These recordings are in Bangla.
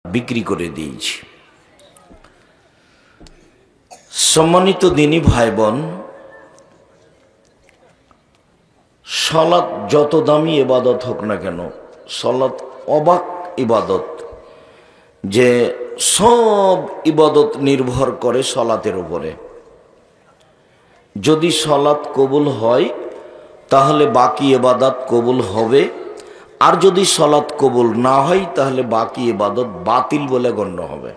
বিক্রি করে দিয়েছি। সম্মানিত দিনী ভাই বোন, সালাত যত দামি ইবাদত হোক না কেন, সালাত অবাক ইবাদত, যে সব ইবাদত নির্ভর করে সালাতের উপরে। যদি সালাত কবুল হয় তাহলে বাকি ইবাদত কবুল হবে, আর যদি সালাত কবুল না হয় তাহলে বাকি ইবাদত বাতিল বলে গণ্য হবে।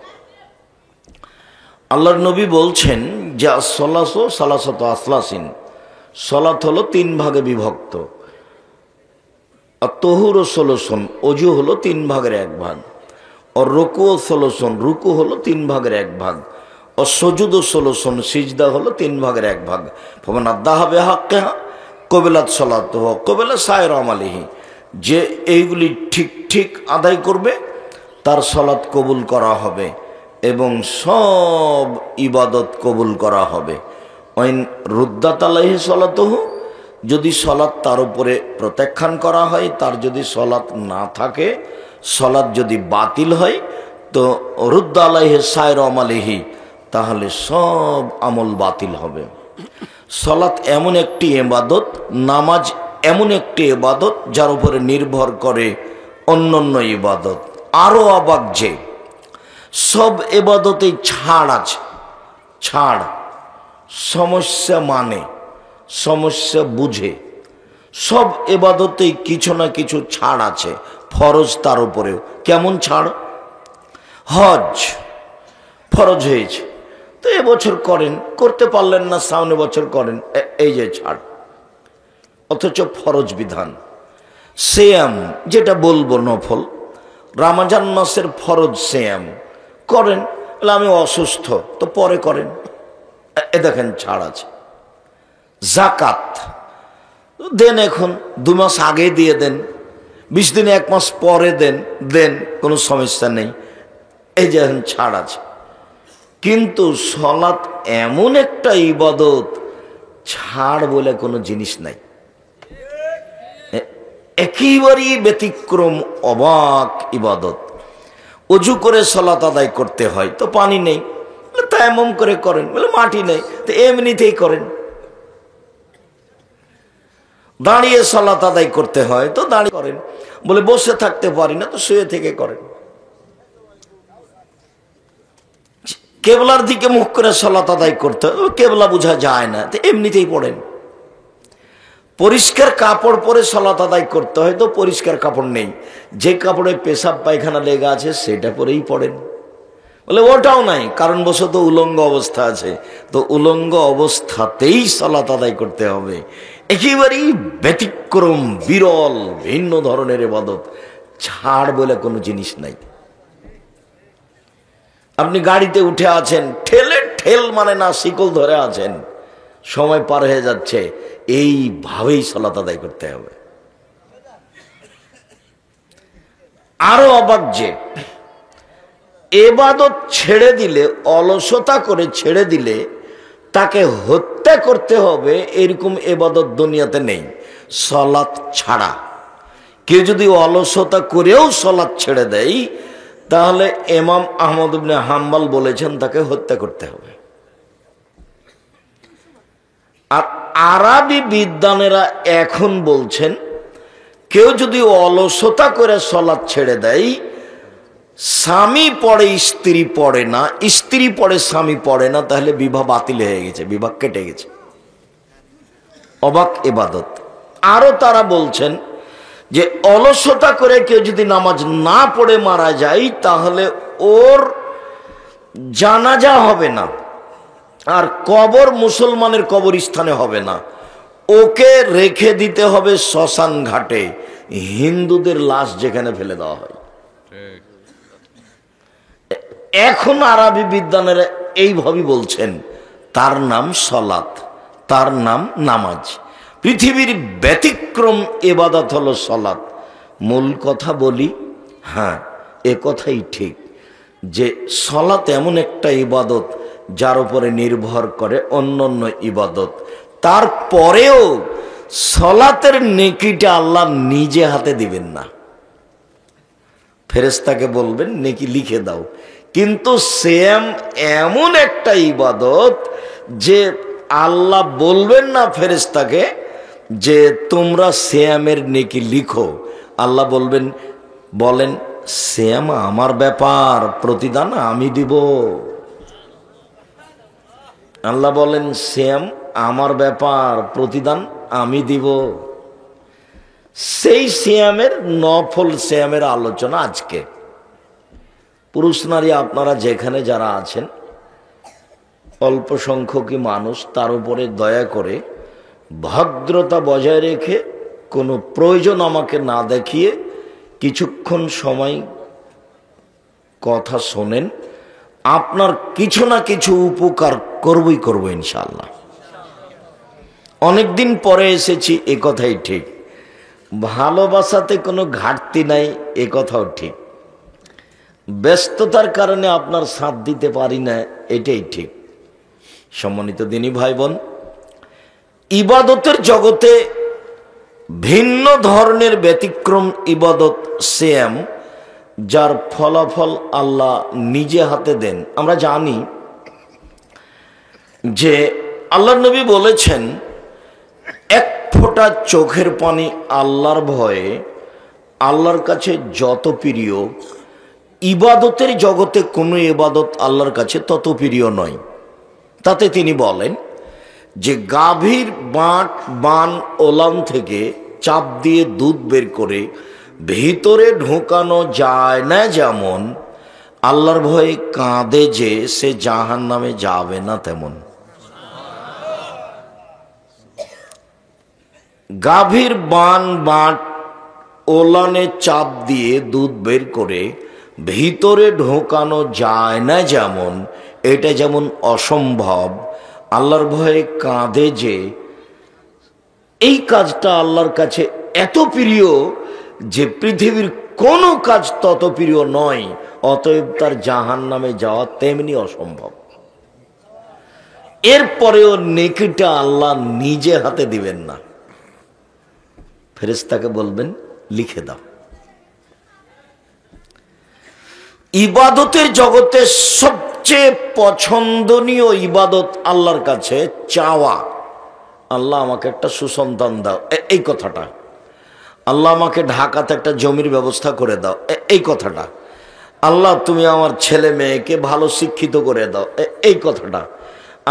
আল্লাহর নবী বলছেন যে আসসালাতু সালাসাতু আসলাসিন, সালাত হলো 3 ভাগে বিভক্ত। আর তহুর ও 16, অজু হলো 3 ভাগের 1 ভাগ। আর রুকু ও 16, রুকু হলো 3 ভাগের 1 ভাগ। ও সুজুদ ও 16, সিজদা হলো 3 ভাগের 1 ভাগ। ফামান আদ্দাহা বিহাক্কিহা কবিলাত সালাতুহু কবিলা সায়রা আমালিহি, যে এইগুলি ঠিক ঠিক আদায় করবে তার সালাত কবুল করা হবে এবং সব ইবাদত কবুল করা হবে। ওয়াইন রুদ্দাত আলাইহি সালাতুহু, যদি সালাত তার উপরে প্রত্যাখ্যান করা হয়, তার যদি সালাত না থাকে, সালাত যদি বাতিল হয়, তো রুদ্দা আলাইহি সায়রা আমালিহি, তাহলে সব আমল বাতিল হবে। সালাত এমন একটি ইবাদত, নামাজ এমন একটি ইবাদত যার উপরে নির্ভর করে অন্যান্য ইবাদত। আরো অবাক যে সব ইবাদতেই ছাড় আছে। ছাড়, সমস্যা মানে, সমস্যা বুঝে। সব ইবাদতেই কিছু না কিছু ছাড় আছে, ফরজ তার উপরেও। কেমন ছাড়? হজ ফরজ হয়েছে, তো এবছর করেন, করতে পারলেন না সামনে বছর করেন, এই যে ছাড়, অথচ ফরজ বিধান। সিয়াম, যেটা বলবো নফল, রমজান মাসের ফরজ সিয়াম করেন, আমি অসুস্থ, তো পরে করেন, এ দেখেন ছাড় আছে। যাকাত দেন, এখন 2 মাস আগে দিয়ে দেন, 20 দিনে 1 মাস পরে দেন, দেন, কোনো সমস্যা নেই, এই যে ছাড় আছে। কিন্তু সালাত এমন একটা ইবাদত, ছাড় বলে কোনো জিনিস নাই, একেবারেই ব্যতিক্রম, অবাক ইবাদত। অজু করে সালাত আদায় করতে হয়, তো পানি নেই, তায়াম্মুম করে করেন, বলে মাটি নেই, তো এমনিতেই করেন। দাঁড়িয়ে সালাত আদায় করতে হয়, তো দাঁড়িয়ে করেন, বলে বসে থাকতে পারি না, তো শুয়ে থেকে করেন। কেবলার দিকে মুখ করে সালাত আদায় করতে হয়, কেবলা বোঝা যায় না, তো এমনিতেই পড়েন। পরিষ্কার কাপড় পরে সালাত আদায় করতে হয়, তো পরিষ্কার কাপড় নেই, যে কাপড়ে পেশাব পায়খানা লেগে আছে সেটা পরেই পড়েন। বলে ওটাও নাই, কারণ বশত উলঙ্গ অবস্থা আছে, তো উলঙ্গ অবস্থাতেই সালাত আদায় করতে হবে। একেবারেই ব্যতিক্রম, বিরল, ভিন্ন ধরনের ইবাদত। ছাড় বলে কোনো জিনিস নাই। আপনি গাড়িতে উঠে আছেন, ঠেলে ঠেল মানে না, শিকল ধরে আছেন, সময় পার হয়ে যাচ্ছে, এইভাবেই সালাত আদায় করতে হবে। আরো অবাক যে ইবাদত ছেড়ে দিলে, অলসতা করে ছেড়ে দিলে তাকে হত্যা করতে হবে, এরকম ইবাদত দুনিয়াতে নেই। সালাত ছাড়া কেউ যদি অলসতা করেও সালাত ছেড়ে দেয়, তাহলে ইমাম আহমদ ইবনে হাম্বল বলেছেন তাকে হত্যা করতে হবে। আর আরবি বিদ্বানেরা এখন বলছেন, কেউ যদি অলসতা করে সালাত ছেড়ে দেয়, স্বামী পড়ে স্ত্রী পড়ে না, স্ত্রী পড়ে স্বামী পড়ে না, তাহলে বিবাহ বাতিল হয়ে গেছে, বিবাহ কেটে গেছে। অবাক ইবাদত। আরো তারা বলছেন যে অলসতা করে কেউ যদি নামাজ না পড়ে মারা যায়, তাহলে ওর জানাজা হবে না, আর কবর মুসলমানের কবরস্থানে হবে না, ওকে রেখে দিতে হবে শ্মশান ঘাটে, হিন্দুদের লাশ যেখানে ফেলে দেওয়া হয়। এখন আরবি বিদ্বানেরা এইভাবে বলছেন, তার নাম সালাত, তার নাম নামাজ। পৃথিবীর ব্যতিক্রম ইবাদত হলো সালাত। মূল কথা বলি, হ্যাঁ এ কথাই ঠিক, যে সালাত এমন একটা ইবাদত যার উপরে নির্ভর করে অন্যান্য ইবাদত। তারপরেও সালাতের নেকিটা আল্লাহ নিজে হাতে দিবেন না। ফেরেশতাকে বলবেন নেকি লিখে দাও। কিন্তু সিয়াম এমন একটা ইবাদত যে আল্লাহ বলবেন না ফেরেশতাকে যে তোমরা সিয়ামের নেকি লিখো। আল্লাহ বলেন সিয়াম আমার ব্যাপার, প্রতিদান আমি দিব। আল্লাহ বলেন সিয়াম আমার ব্যাপার, প্রতিদান আমি দিব। সেই সিয়ামের নফল সিয়ামের আলোচনা আজকে। পুরুষ নারী আপনারা যেখানে যারা আছেন, অল্প সংখ্যকই মানুষ, তার উপরে দয়া করে ভদ্রতা বজায় রেখে কোনো প্রয়োজন আমাকে না দেখিয়ে কিছুক্ষণ সময় কথা শোনেন। আপনার কিছু না কিছু উপকার করব ইনশাআল্লাহ। অনেকদিন পরে এসেছি, এ কথাই ঠিক। ভালোবাসাতে কোনো ঘাটতি নাই, এ কথাও ঠিক। ব্যস্ততার কারণে আপনার সাথ দিতে পারি না, এটাই ঠিক। সম্মানিত দিনী ভাই বোন, ইবাদতের জগতে ভিন্ন ধরনের ব্যতিক্রম ইবাদত সিয়াম, যার ফলাফল আল্লাহ নিজে হাতে দেন। আমরা জানি যে আল্লাহর নবী বলেছেন, এক ফোঁটা চোখের পানি আল্লাহর ভয়ে আল্লাহর কাছে যত প্রিয়, ইবাদতের জগতে কোনো ইবাদত আল্লাহর কাছে তত প্রিয় নয়। তাতে তিনি বলেন যে গাভীর বান ওলান থেকে চাপ দিয়ে দুধ বের করে ভিতরে ঢোকানো যায় না, যেমন আল্লাহর ভয়ে কাঁদে যে সে জাহান্নামে যাবে না, তেমন। গাভীর বান ওলানে চাপ দিয়ে দুধ বের করে ভিতরে ঢোকানো যায় না, যেমন এটা যেমন অসম্ভব, আল্লাহর ভয়ে কাঁদে যে, এই কাজটা আল্লাহর কাছে এত প্রিয় যে পৃথিবীর কোনো কাজ তত প্রিয় নয়, অতএব তার জাহান্নামে যাওয়া তেমনি অসম্ভব। এরপরেও নেকিটা আল্লাহ নিজে হাতে দিবেন না, ফেরেশতাকে বলবেন লিখে দাও। ইবাদতের জগতে সবচেয়ে পছন্দনীয় ইবাদত আল্লাহর কাছে চাওয়া। আল্লাহ আমাকে একটা সুসন্তান দাও, এই কথাটা। আল্লাহ আমাকে ঢাকাতে একটা জমির ব্যবস্থা করে দাও, এই কথাটা। আল্লাহ তুমি আমার ছেলে মেয়েকে ভালো শিক্ষিত করে দাও, এই কথাটা।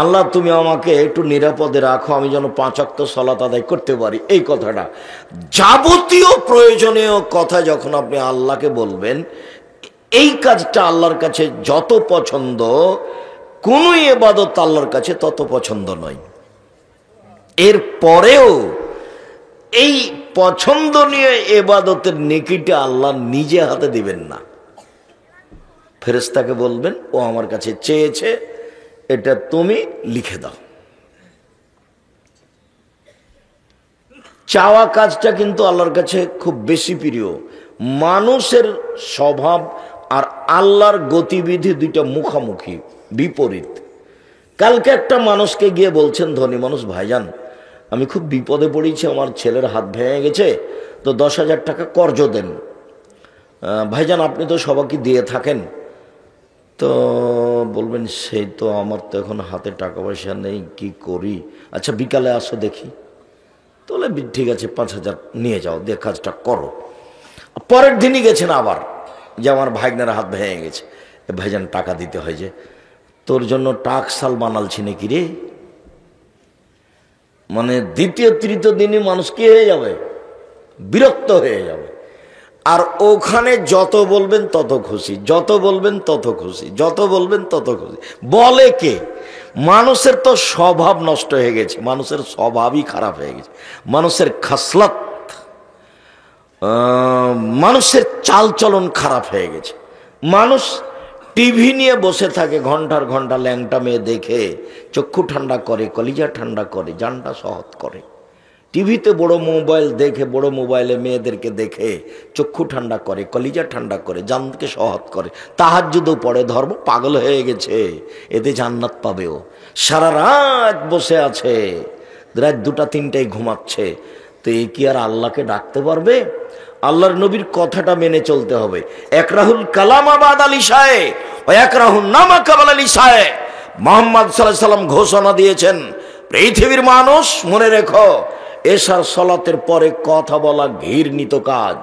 আল্লাহ তুমি আমাকে একটু নিরাপদে রাখো, আমি যেন 5 ওয়াক্ত সালাত আদায় করতে পারি, এই কথাটা। যাবতীয় প্রয়োজনীয় কথা যখন আপনি আল্লাহকে বলবেন, এই কাজটা আল্লাহর কাছে যত পছন্দ, কোন ইবাদত আল্লাহর কাছে তত পছন্দ নয়। এরপরেও এই পছন্দনীয় ইবাদতের নেকিটা আল্লাহ নিজে হাতে দিবেন না, ফেরেশতাকে বলবেন ও আমার কাছে চেয়েছে, এটা তুমি লিখে দাও। চাওয়া কাজটা কিন্তু আল্লাহর কাছে খুব বেশি প্রিয়। মানুষের স্বভাব আর আল্লাহর গতিবিধি দুইটা মুখামুখি, বিপরীত। কালকে একটা মানুষকে গিয়ে বলছেন, ধনী মানুষ, ভাইজান আমি খুব বিপদে পড়েছি, আমার ছেলের হাত ভেঙে গেছে, তো 10,000 টাকা কর্জ দেন। ভাইজান আপনি তো সবাইকে দিয়ে থাকেন। তো বলবেন সেই তো আমার তো এখন হাতে টাকা পয়সা নেই, কি করি? আচ্ছা বিকালে আসো দেখি। তাহলে ঠিক আছে 5,000 নিয়ে যাও, দিয়ে কাজটা করো। পরের দিনই গেছেন আবার, যে আমার ভাইগনার হাত ভেঙে গেছে, ভাইজান টাকা দিতে হয়, যে তোর জন্য টাকশাল বানালছি নাকি রে? মানে দ্বিতীয় তৃতীয় দিনই মানুষ কি হয়ে যাবে? বিরক্ত হয়ে যাবে। আর ওখানে যত বলবেন তত খুশি, যত বলবেন তত খুশি, যত বলবেন তত খুশি। বলে কে? মানুষের তো স্বভাব নষ্ট হয়ে গেছে, মানুষের স্বভাবই খারাপ হয়ে গেছে, মানুষের খাসলত, মানুষের চালচলন খারাপ হয়ে গেছে। মানুষ টিভি নিয়ে বসে থাকে ঘন্টার ঘন্টা, ল্যাংটা মেয়ে দেখে চক্ষু ঠান্ডা করে, কলিজা ঠান্ডা করে, জানটা সহৎ করে। টিভিতে বড় মোবাইল দেখে, বড় মোবাইলে মেয়েদেরকে দেখে চক্ষু ঠান্ডা করে, কলিজা ঠান্ডা করে, জানকে সহৎ করে। তাহাজ্জুদও পড়ে, ধর্ম পাগল হয়ে গেছে, এতে জান্নাত পাবেও। সারা রাত বসে আছে, রাত 2টা 3টায় ঘুমাচ্ছে, তো এ কি আর আল্লাহকে ডাকতে পারবে? আল্লাহর নবীর কথাটা মেনে চলতে হবে। একরাহুল কালামা বাদাল ইশায়ে ও একরাহুন নামা কাবাল ইশায়ে। মুহাম্মদ সাল্লাল্লাহু আলাইহি সাল্লাম ঘোষণা দিয়েছেন, পৃথিবীর মানুষ মনে রেখো, এশার সালাতের পরে কথা বলা ঘৃণিত কাজ।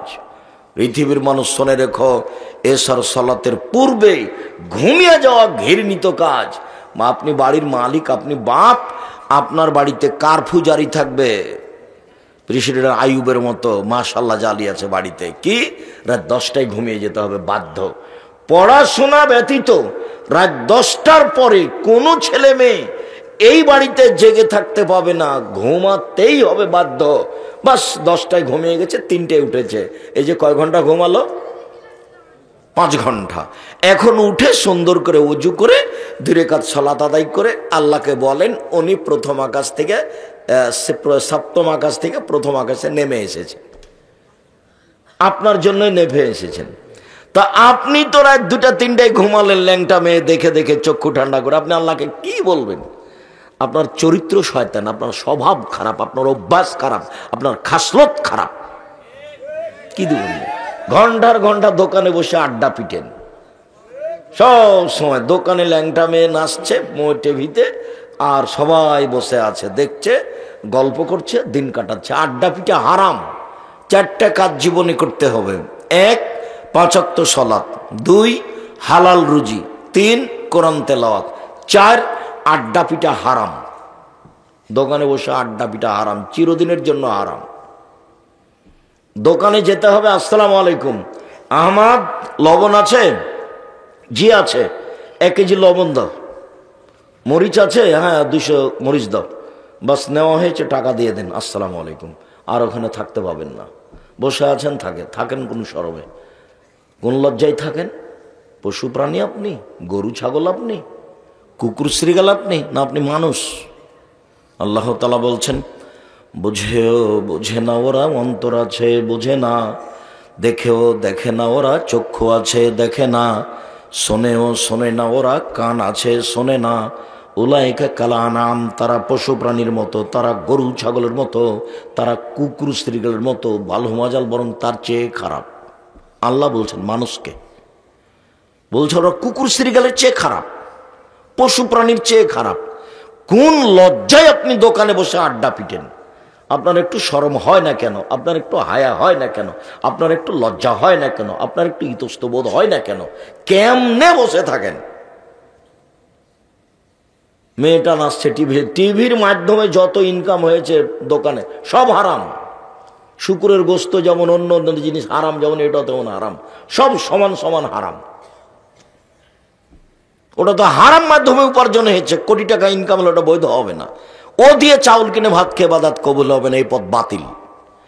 পৃথিবীর মানুষ শুনে রেখো, এশার সালাতের পূর্বে ঘুমিয়ে যাওয়া ঘৃণিত কাজ। আপনি বাড়ির মালিক, আপনি বাপ, আপনার বাড়িতে কারফিউ জারি থাকবে। প্রেসিডেন্ট আইয়ুবের মতো মাশাআল্লাহ জালি আছে বাড়িতে, কি রাত 10টায় ঘুমিয়ে যেতে হবে বাধ্য। পড়াশোনা ব্যতীত রাত 10টার পরে কোনো ছেলে মেয়ে এই বাড়িতে জেগে থাকতে পাবে না, ঘুমাতেই হবে বাধ্য। বাস 10টায় ঘুমিয়ে গেছে, 3টায় উঠেছে, এই যে কয় ঘন্টা ঘুমালো? 5 ঘন্টা। এখন উঠে সুন্দর করে ওযু করে 2 রাকাত সালাত আদায় করে আল্লাহকে বলেন, উনি প্রথম আকাশ থেকে সপ্তম আকাশ থেকে প্রথম আকাশে নেমে এসেছে, আপনার জন্য নেমে এসেছেন। তা আপনি তো রাত 2টা 3টায় ঘুমালেন ল্যাংটা মেয়ে দেখে দেখে চক্ষু ঠান্ডা করে, আপনি আল্লাহকে কি বলবেন? আপনার চরিত্র শয়তান, আপনার স্বভাব খারাপ, আপনার অভ্যাস খারাপ, আপনার খাসলত খারাপ। কি দিবেন? ঘন্টার ঘন্টা দোকানে বসে আড্ডা পিটেন, সব সময় দোকানে ল্যাংটা মেয়ে নাচছে টিভিতে, আর সবাই বসে আছে দেখছে, গল্প করছে, দিন কাটাচ্ছে। আড্ডা পিটে হারাম। 4টা কাজ জীবনে করতে হবে। 1 5 ওয়াক্ত সালাত, 2 হালাল রুজি, 3 কোরআন তেলাওয়াত, 4 আড্ডা পিটা হারাম। দোকানে বসে আড্ডা পিটা হারাম, চিরদিনের জন্য হারাম। দোকানে যেতে হবে, আসসালামু আলাইকুম, আহমদ লবণ আছে? জি আছে। 1 কেজি লবণ দাও। মরিচ আছে? হ্যাঁ 200 মরিচ দাও। বাস নেওয়া হয়েছে, টাকা দিয়ে দেন, আসসালামু আলাইকুম। আর ওখানে থাকতে পাবেন না। বসে আছেন, থাকেন কোন শরমে, কোন লজ্জায় থাকেন? পশু প্রাণী আপনি? গরু ছাগল আপনি? কুকুর শ্রীগাল আপনি? না আপনি মানুষ? আল্লাহ তাআলা বলছেন, বুঝেও বোঝে না ওরা, অন্তর আছে বোঝে না, দেখেও দেখে না ওরা, চক্ষু আছে দেখে না, শোনেও শোনে না ওরা, কান আছে শোনে না। উলাইকা কাল আনাম, তারা পশু প্রাণীর মতো, তারা গরু ছাগলের মতো, তারা কুকুর শ্রীগালের মতো, ভালো মজাল বরং তার চেয়ে খারাপ। আল্লাহ বলছেন মানুষকে, বলছে ওরা কুকুর শ্রীগালের চেয়ে খারাপ, পশু প্রাণীর চেয়ে খারাপ। কোন লজ্জায় আপনি দোকানে বসে আড্ডা পিটেন? আপনার একটু শরম হয় না কেন? আপনার একটু হায়া হয় না কেন? আপনার একটু লজ্জা হয় না কেন? আপনার একটু ইতস্তবোধ হয় না কেন? কেমনে বসে থাকেন? মেয়েটা নাচছে টিভির মাধ্যমে যত ইনকাম হয়েছে দোকানে সব হারাম। শুকুরের গোস্ত যেমন অন্য অন্য জিনিস হারাম, যেমন এটা তেমন হারাম, সব সমান সমান হারাম। ওটা তো হারাম মাধ্যমে উপার্জন হয়েছে, কোটি টাকা ইনকাম হলে ওটা বৈধ হবে না। ও দিয়ে চাউল কিনে ভাত খেয়ে বাদাত কবুল হবে না, এই পথ বাতিল।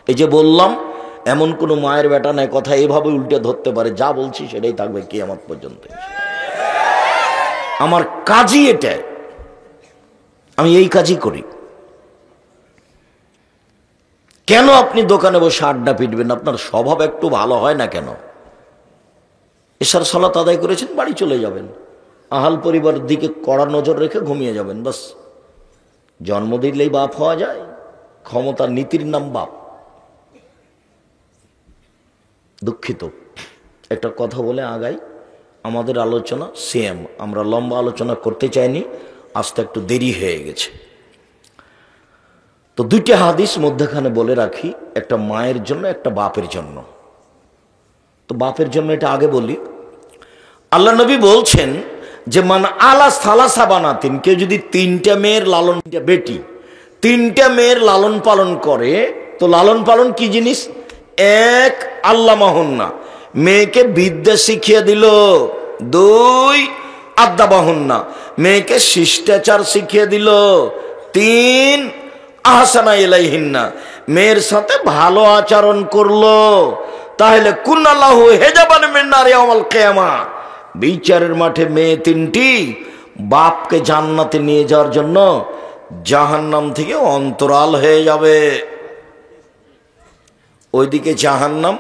এই যে বললাম, এমন কোনো মায়ের বেটা নাই কথা এভাবে উল্টে ধরতে পারে, যা বলছি সেটাই থাকবে কিয়ামত পর্যন্ত। আমার কাজই এটা, আমি এই কাজই করি। কেন আপনি দোকানে বসে আড্ডা পিটবেন? আপনার স্বভাব একটু ভালো হয় না কেন? এশার সালাত আদায় করেছেন, বাড়ি চলে যাবেন, আহাল পরিবারের দিকে কড়া নজর রেখে ঘুমিয়ে যাবেন, বাস। জন্ম দিলেই বাপ হওয়া যায়? ক্ষমতার নীতির নাম বাপ। দুঃখিত, একটা কথা বলে আগাই। আমাদের আলোচনা সেম, আমরা লম্বা আলোচনা করতে চাইনি, আজকে একটু দেরি হয়ে গেছে। তো 2টা হাদিস মধ্যখানে বলে রাখি, একটা মায়ের জন্য, একটা বাপের জন্য। তো বাপের জন্য এটা আগে বলি। আল্লাহ নবী বলছেন যে মান আলা সালাসা বানাতিন, কেউ যদি 3টা মেয়ের লালন, বেটি 3টা মেয়ের লালন পালন করে, তো লালন পালন কি জিনিস? 1 আল্লাহ মাহুন্না, মেয়েকে বিদ্যা শিখিয়ে দিল। 2 আদ্দা বাহুন্না, মেয়েকে শিষ্টাচার শিখিয়ে দিল। 3 আহসানা ইলাইহিন্না, মেয়ের সাথে ভালো আচরণ করলো। তাহলে কুনাল্লাহু হেজাবান মিন নারি ইয়াউমাল কিয়ামা, বিচারের মাঠে মেয়ে 3টি বাপকে জান্নাতে নিয়ে যাওয়ার জন্য জাহান্নাম থেকে অন্তরাল হয়ে যাবে। ওইদিকে জাহান্নাম,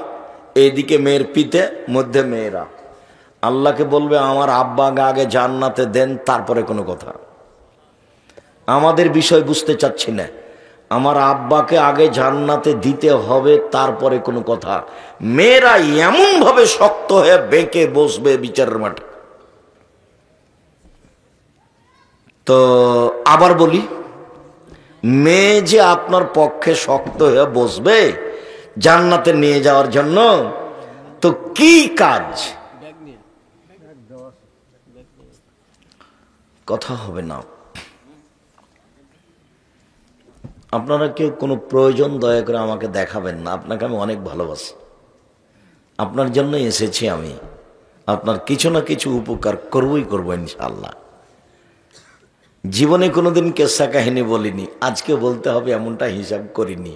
এইদিকে মেয়ের পিতে, মধ্যে মেয়েরা। আল্লাহকে বলবে আমার আব্বাকে আগে জান্নাতে দেন, তারপরে কোনো কথা। আমাদের বিষয় বুঝতে চাচ্ছি না, আমার আব্বাকে আগে জান্নাতে দিতে হবে, তারপরে কোনো কথা। মেয়েরা এমন ভাবে শক্ত হয়ে বেঁকে বসবে বিচারের মাঠে। তো আবার বলি, মেয়ে যে আপনার পক্ষে শক্ত হয়ে বসবে জান্নাতে নিয়ে যাওয়ার জন্য, তো কি কাজ? কথা হবে না। আপনারা কেউ কোনো প্রয়োজন দয়া করে আমাকে দেখাবেন না। আপনাকে আমি অনেক ভালোবাসি, আপনার জন্য এসেছি আমি। আপনার কিছু না কিছু উপকার করবই করবো ইনশাআল্লাহ। জীবনে কোনোদিন কেসা কাহিনী বলিনি, আজকে বলতে হবে এমনটা হিসাব করিনি।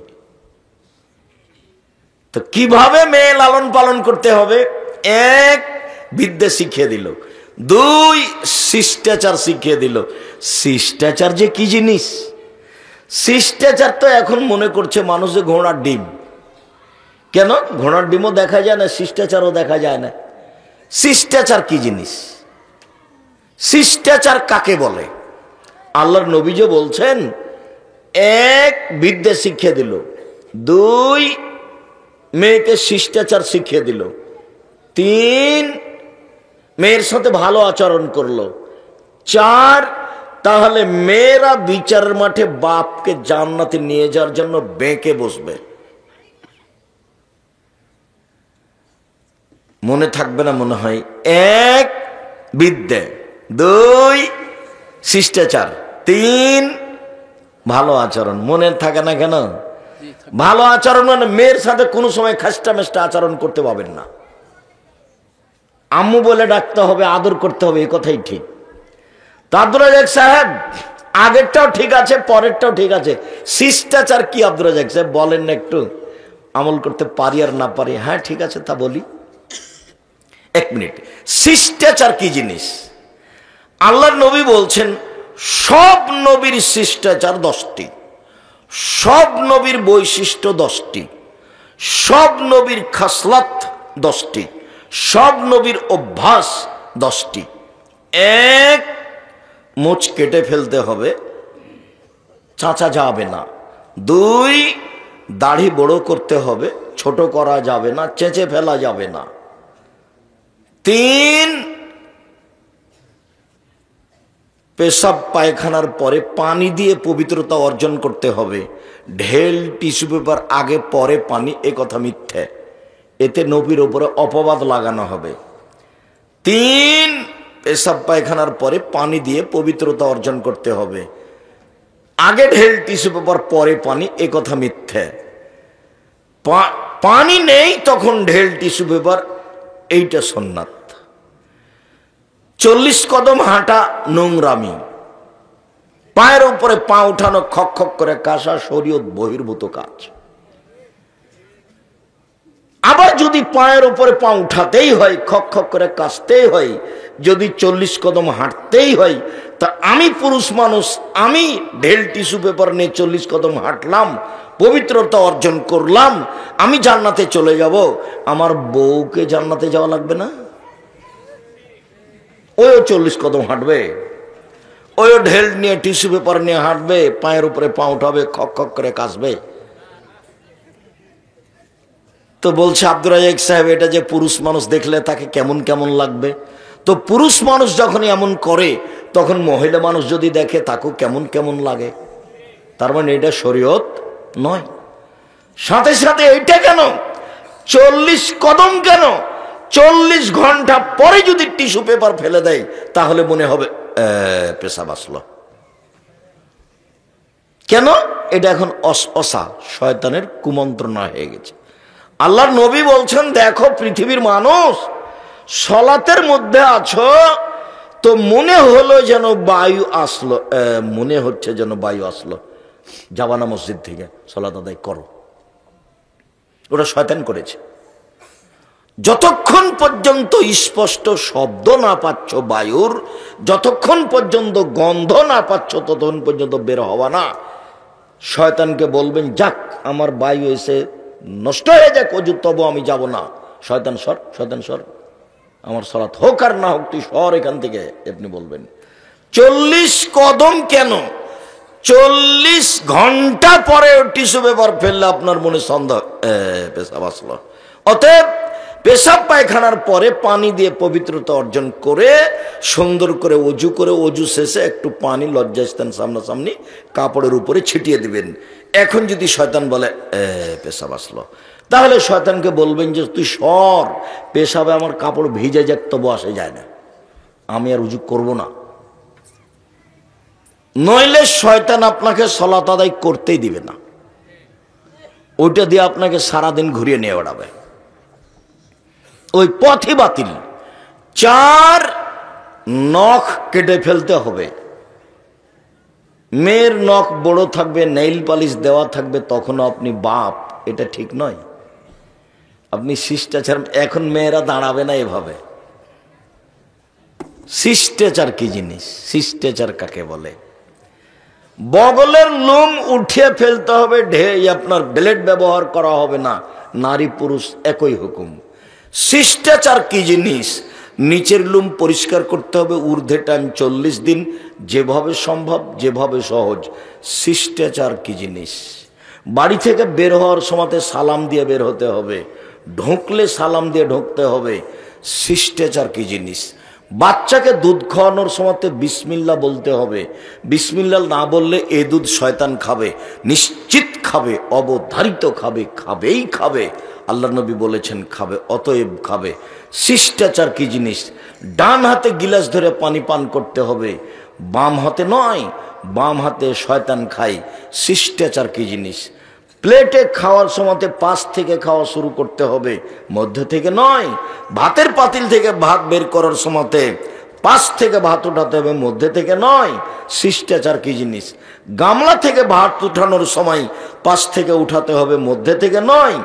তো কিভাবে মেয়ে লালন পালন করতে হবে? এক, বিদ্যা শিখিয়ে দিল। দুই, শিষ্টাচার শিখিয়ে দিল। শিষ্টাচার যে কি জিনিস? শিষ্টাচার তো এখন মনে করছে মানুষ যে ঘোড়ার ডিম। কেন? ঘোড়ার ডিমও দেখা যায় না, শিষ্টাচারও দেখা যায় না। শিষ্টাচার কি জিনিস? শিষ্টাচার কাকে বলে? আল্লাহর নবী যে বলছেন, এক, বিদ্যা শিখিয়ে দিল। দুই, মেয়েকে শিষ্টাচার শিখিয়ে দিল। তিন, মেয়ের সাথে ভালো আচরণ করলো। চার, তাহলে মেয়েরা বিচারের মাঠে বাপকে জান্নাতে নিয়ে যাওয়ার জন্য বেঁকে বসবে। মনে থাকবে না মনে হয়? এক, বিদ্যা। দুই, শিষ্টাচার। তিন, ভালো আচরণ। মনে থাকে না কেন? ভালো আচরণ মানে মেয়ের সাথে কোনো সময় খাস্টা মেস্টা আচরণ করতে পাবেন না। আম্মু বলে ডাকতে হবে, আদর করতে হবে, এই কথাই ঠিক। তো আব্দুর রাজাক সাহেব, আগেরটাও ঠিক আছে, পরেরটাও ঠিক আছে, শিষ্টাচার কি আব্দুর রাজাক সাহেব বলেন না একটু? আমল করতে পারি আর না পারি। হ্যাঁ ঠিক আছে, তা বলি। এক মিনিট, শিষ্টাচার কি জিনিস? আল্লাহর নবী বলছেন, সব নবীর শিষ্টাচার 10টি, সব নবীর বৈশিষ্ট্য 10টি, সব নবীর খাসলাত 10টি, সব নবীর অভ্যাস 10টি। এক, মোচ কেটে ফেলতে হবে, চাচা যাবে না। দুই, দাড়ি বড় করতে হবে, ছোট করা যাবে না, চেঁচে ফেলা যাবে না। তিন, পেশাব পায়খানার পরে পানি দিয়ে পবিত্রতা অর্জন করতে হবে। ঢেল টিস্যু পেপার আগে পরে পানি, এ কথা মিথ্যে, এতে নবীর উপরে অপবাদ লাগানো হবে। তিন, পেশাব পায়খানার পরে পানি দিয়ে পবিত্রতা অর্জন করতে হবে। আগে ঢেল টিস্যু পেপার পরে পানি, এ কথা মিথ্যে। পানি নেই তখন ঢেল টিস্যু পেপার, এইটা সুন্নাত। 40 কদম হাঁটা নোংরামি, পায়ের উপরে পা উঠানো খক খক করে কাশা শরীয়ত বহির্ভূত কাজ। আবার যদি পায়ের উপরে পা উঠাতেই হয়, খক খক করে কাশতেই হয়, যদি 40 কদম হাঁটতেই হয়, তা আমি পুরুষ মানুষ, আমি ঢেল টিস্যু পেপার নিয়ে 40 কদম হাঁটলাম, পবিত্রতা অর্জন করলাম, আমি জান্নাতে চলে যাব। আমার বউকে জান্নাতে যাওয়া লাগবে না? ওই 40 কদম হাঁটবে, ওই ঢেল নিয়ে টিস্যু পেপার নিয়ে হাঁটবে, পায়ের উপরে পা উঠাবে, খক খক করে কাশবে। তো বলছে আব্দুর রাজাক সাহেব, এটা যে পুরুষ মানুষ দেখলে তাকে কেমন কেমন লাগবে? তো পুরুষ মানুষ যখন এমন করে, তখন মহিলা মানুষ যদি দেখে তাকেও কেমন কেমন লাগে। তার মানে এটা শরীয়ত নয়। সাথে সাথে এইটা কেন 40 কদম কেন? 40 ঘন্টা পরে যদি টিস্যু পেপার ফেলে দেয়, তাহলে মনে হবে পেশাব আসলো। কেন? এটা এখন অসা শয়তানের কুমন্ত্রণা হয়ে গেছে। আল্লাহর নবী বলছেন, দেখো পৃথিবীর মানুষ, সলাতের মধ্যে আছো তো মনে হলো যেন বায়ু আসলো, মনে হচ্ছে যেন বায়ু আসলো, যাবা না মসজিদ থেকে, সলাত আদায় করো। ওটা শয়তান করেছে। যতক্ষণ পর্যন্ত স্পষ্ট শব্দ না পাচ্ছ বায়ুর, যতক্ষণ পর্যন্ত গন্ধ না পাচ্ছ, ততক্ষণ পর্যন্ত বের হওয়া না। শয়তানকে বলবেন, যাক আমার বায়ু এসে নষ্ট হয়ে যাক অজু, তবু আমি যাব না। শয়তান সর, শয়তান সর, আমার সালাত হোক আর না হোক তুই সর এখান থেকে। আপনি বলবেন 40 কদম কেন? 40 ঘন্টা পরে টিস্যু পেপার ফেললে আপনার মনে সন্দেহ পেশাব আসলো। অতএব পেশাব পায়খানার পরে পানি দিয়ে পবিত্রতা অর্জন করে সুন্দর করে অজু শেষে একটু পানি লজ্জাস্থান সামনাসামনি কাপড়ের উপরে ছিটিয়ে দিবেন। এখন যদি শয়তান বলে পেশাব আসলো, তাহলে শয়তানকে বলবেন যে তুই সর, পেশাবে আমার কাপড় ভিজে যাক তবু আসে যায় না, আমি আর উজু করব না। নইলে শয়তান আপনাকে সালাত আদায় করতেই দিবে না, ওইটা দিয়ে আপনাকে সারাদিন ঘুরিয়ে নিয়ে বেড়াবে। ওই পথই বাতিল। 4 নখ কেটে ফেলতে হবে। মেয়ের নখ বড় থাকবে, নেইল পালিশ দেওয়া থাকবে, তখনও আপনি বাপ, এটা ঠিক নয়। আপনি শিষ্টাচার, এখন মেয়েরা দাঁড়াবে না এভাবে। শিষ্টাচার কি জিনিস? শিষ্টাচার কাকে বলে? বগলের লোম উঠিয়ে ফেলতে হবে, আপনার ব্লেড ব্যবহার করা হবে না। নারী পুরুষ একই হুকুম। শিষ্টাচার কি জিনিস? নিচের লোম পরিষ্কার করতে হবে, ঊর্ধ্বে টাইম 40 দিন, যেভাবে সম্ভব, যেভাবে সহজ। শিষ্টাচার কি জিনিস? বাড়ি থেকে বের হওয়ার সময় সালাম দিয়ে বের হতে হবে, ঢুকলে সালাম দিয়ে ঢুকতে হবে। শিষ্টাচার কি জিনিস? বাচ্চাকে দুধ খাওয়ানোর সময় বিসমিল্লাহ বলতে হবে। বিসমিল্লাহ না বললে এ দুধ শয়তান খাবে, নিশ্চিত খাবে, অবধারিত খাবে, খাবেই খাবে। আল্লাহ নবী বলেছেন খাবে, অতএব খাবে। শিষ্টাচার কি জিনিস? ডান হাতে গিলাস ধরে পানি পান করতে হবে, বাম হাতে নয়। বাম হাতে শয়তান খায়। শিষ্টাচার কি জিনিস? প্লেটে খাওয়ার সময় পাশ থেকে খাওয়া শুরু করতে হবে, মধ্য থেকে নয়। ভাতের পাতিল থেকে ভাত বের করার সময় পাশ থেকে ভাত উঠাতে হবে, মধ্যে থেকে নয়। শিষ্টাচার কি জিনিস? গামলা থেকে ভাত উঠানোর সময় পাশ থেকে উঠাতে হবে, মধ্যে থেকে নয়।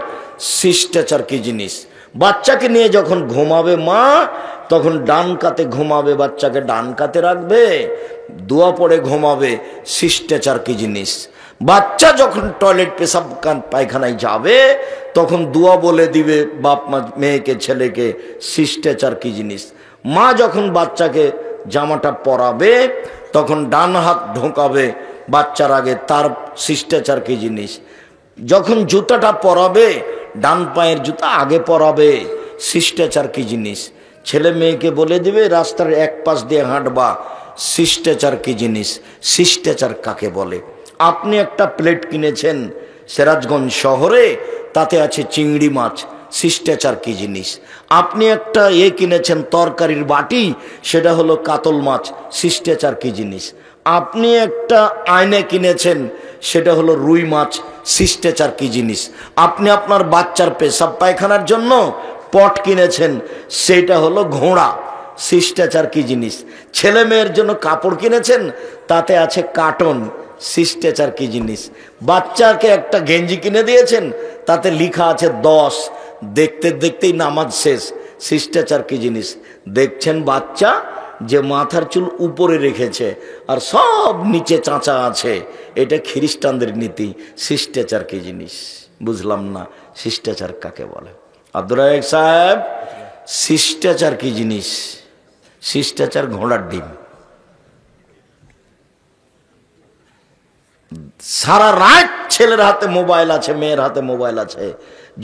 শিষ্টাচার কি জিনিস? বাচ্চাকে নিয়ে যখন ঘুমাবে মা, তখন ডান কাতে ঘুমাবে, বাচ্চাকে ডান কাতে রাখবে, দোয়া পড়ে ঘুমাবে। শিষ্টাচার কি জিনিস? বাচ্চা যখন টয়লেট পেশাব পায়খানায় যাবে, তখন দোয়া বলে দিবে বাপ মা মেয়েকে, ছেলেকে। শিষ্টাচার কি জিনিস? মা যখন বাচ্চাকে জামাটা পরাবে, তখন ডান হাত ঢোকাবে বাচ্চার আগে, তার শিষ্টাচার কি জিনিস? যখন জুতাটা পরাবে, ডান পায়ের জুতা আগে পরাবে। শিষ্টাচার কি জিনিস? ছেলে মেয়েকে বলে দিবে রাস্তার এক পাশ দিয়ে হাঁটবা। শিষ্টাচার কি জিনিস? শিষ্টাচার কাকে বলে? আপনি একটা প্লেট কিনেছেন সিরাজগঞ্জ শহরে, তাতে আছে চিংড়ি মাছ। শিষ্টাচার কি জিনিস? আপনি একটা কিনেছেন তরকারির বাটি, সেটা হলো কাতল মাছ। শিষ্টাচার কি জিনিস? আপনি একটা আয়না কিনেছেন, সেটা হলো রুই মাছ। শিষ্টাচার কি জিনিস? আপনি আপনার বাচ্চার পেশাব পায়খানার জন্য পট কিনেছেন, সেটা হলো ঘোড়া। শিষ্টাচার কি জিনিস? ছেলে মেয়ের জন্য কাপড় কিনেছেন, তাতে আছে কার্টন। শিষ্টাচার কি জিনিস? বাচ্চাকে একটা গেঞ্জি কিনে দিয়েছেন, তাতে লেখা আছে 10, দেখতে দেখতেই নামাজ শেষ। শিষ্টাচার কি জিনিস? দেখছেন বাচ্চা যে মাথার চুল উপরে রেখেছে আর সব নিচে চাঁচা আছে, এটা খ্রিস্টানদের নীতি। শিষ্টাচার কি জিনিস? বুঝলাম না, শিষ্টাচার কাকে বলে? আব্দুর রাজ্জাক সাহেব, শিষ্টাচার কি জিনিস? শিষ্টাচার ঘোড়ার ডিম। সারা রাত ছেলের হাতে মোবাইল আছে, মেয়ের হাতে মোবাইল আছে।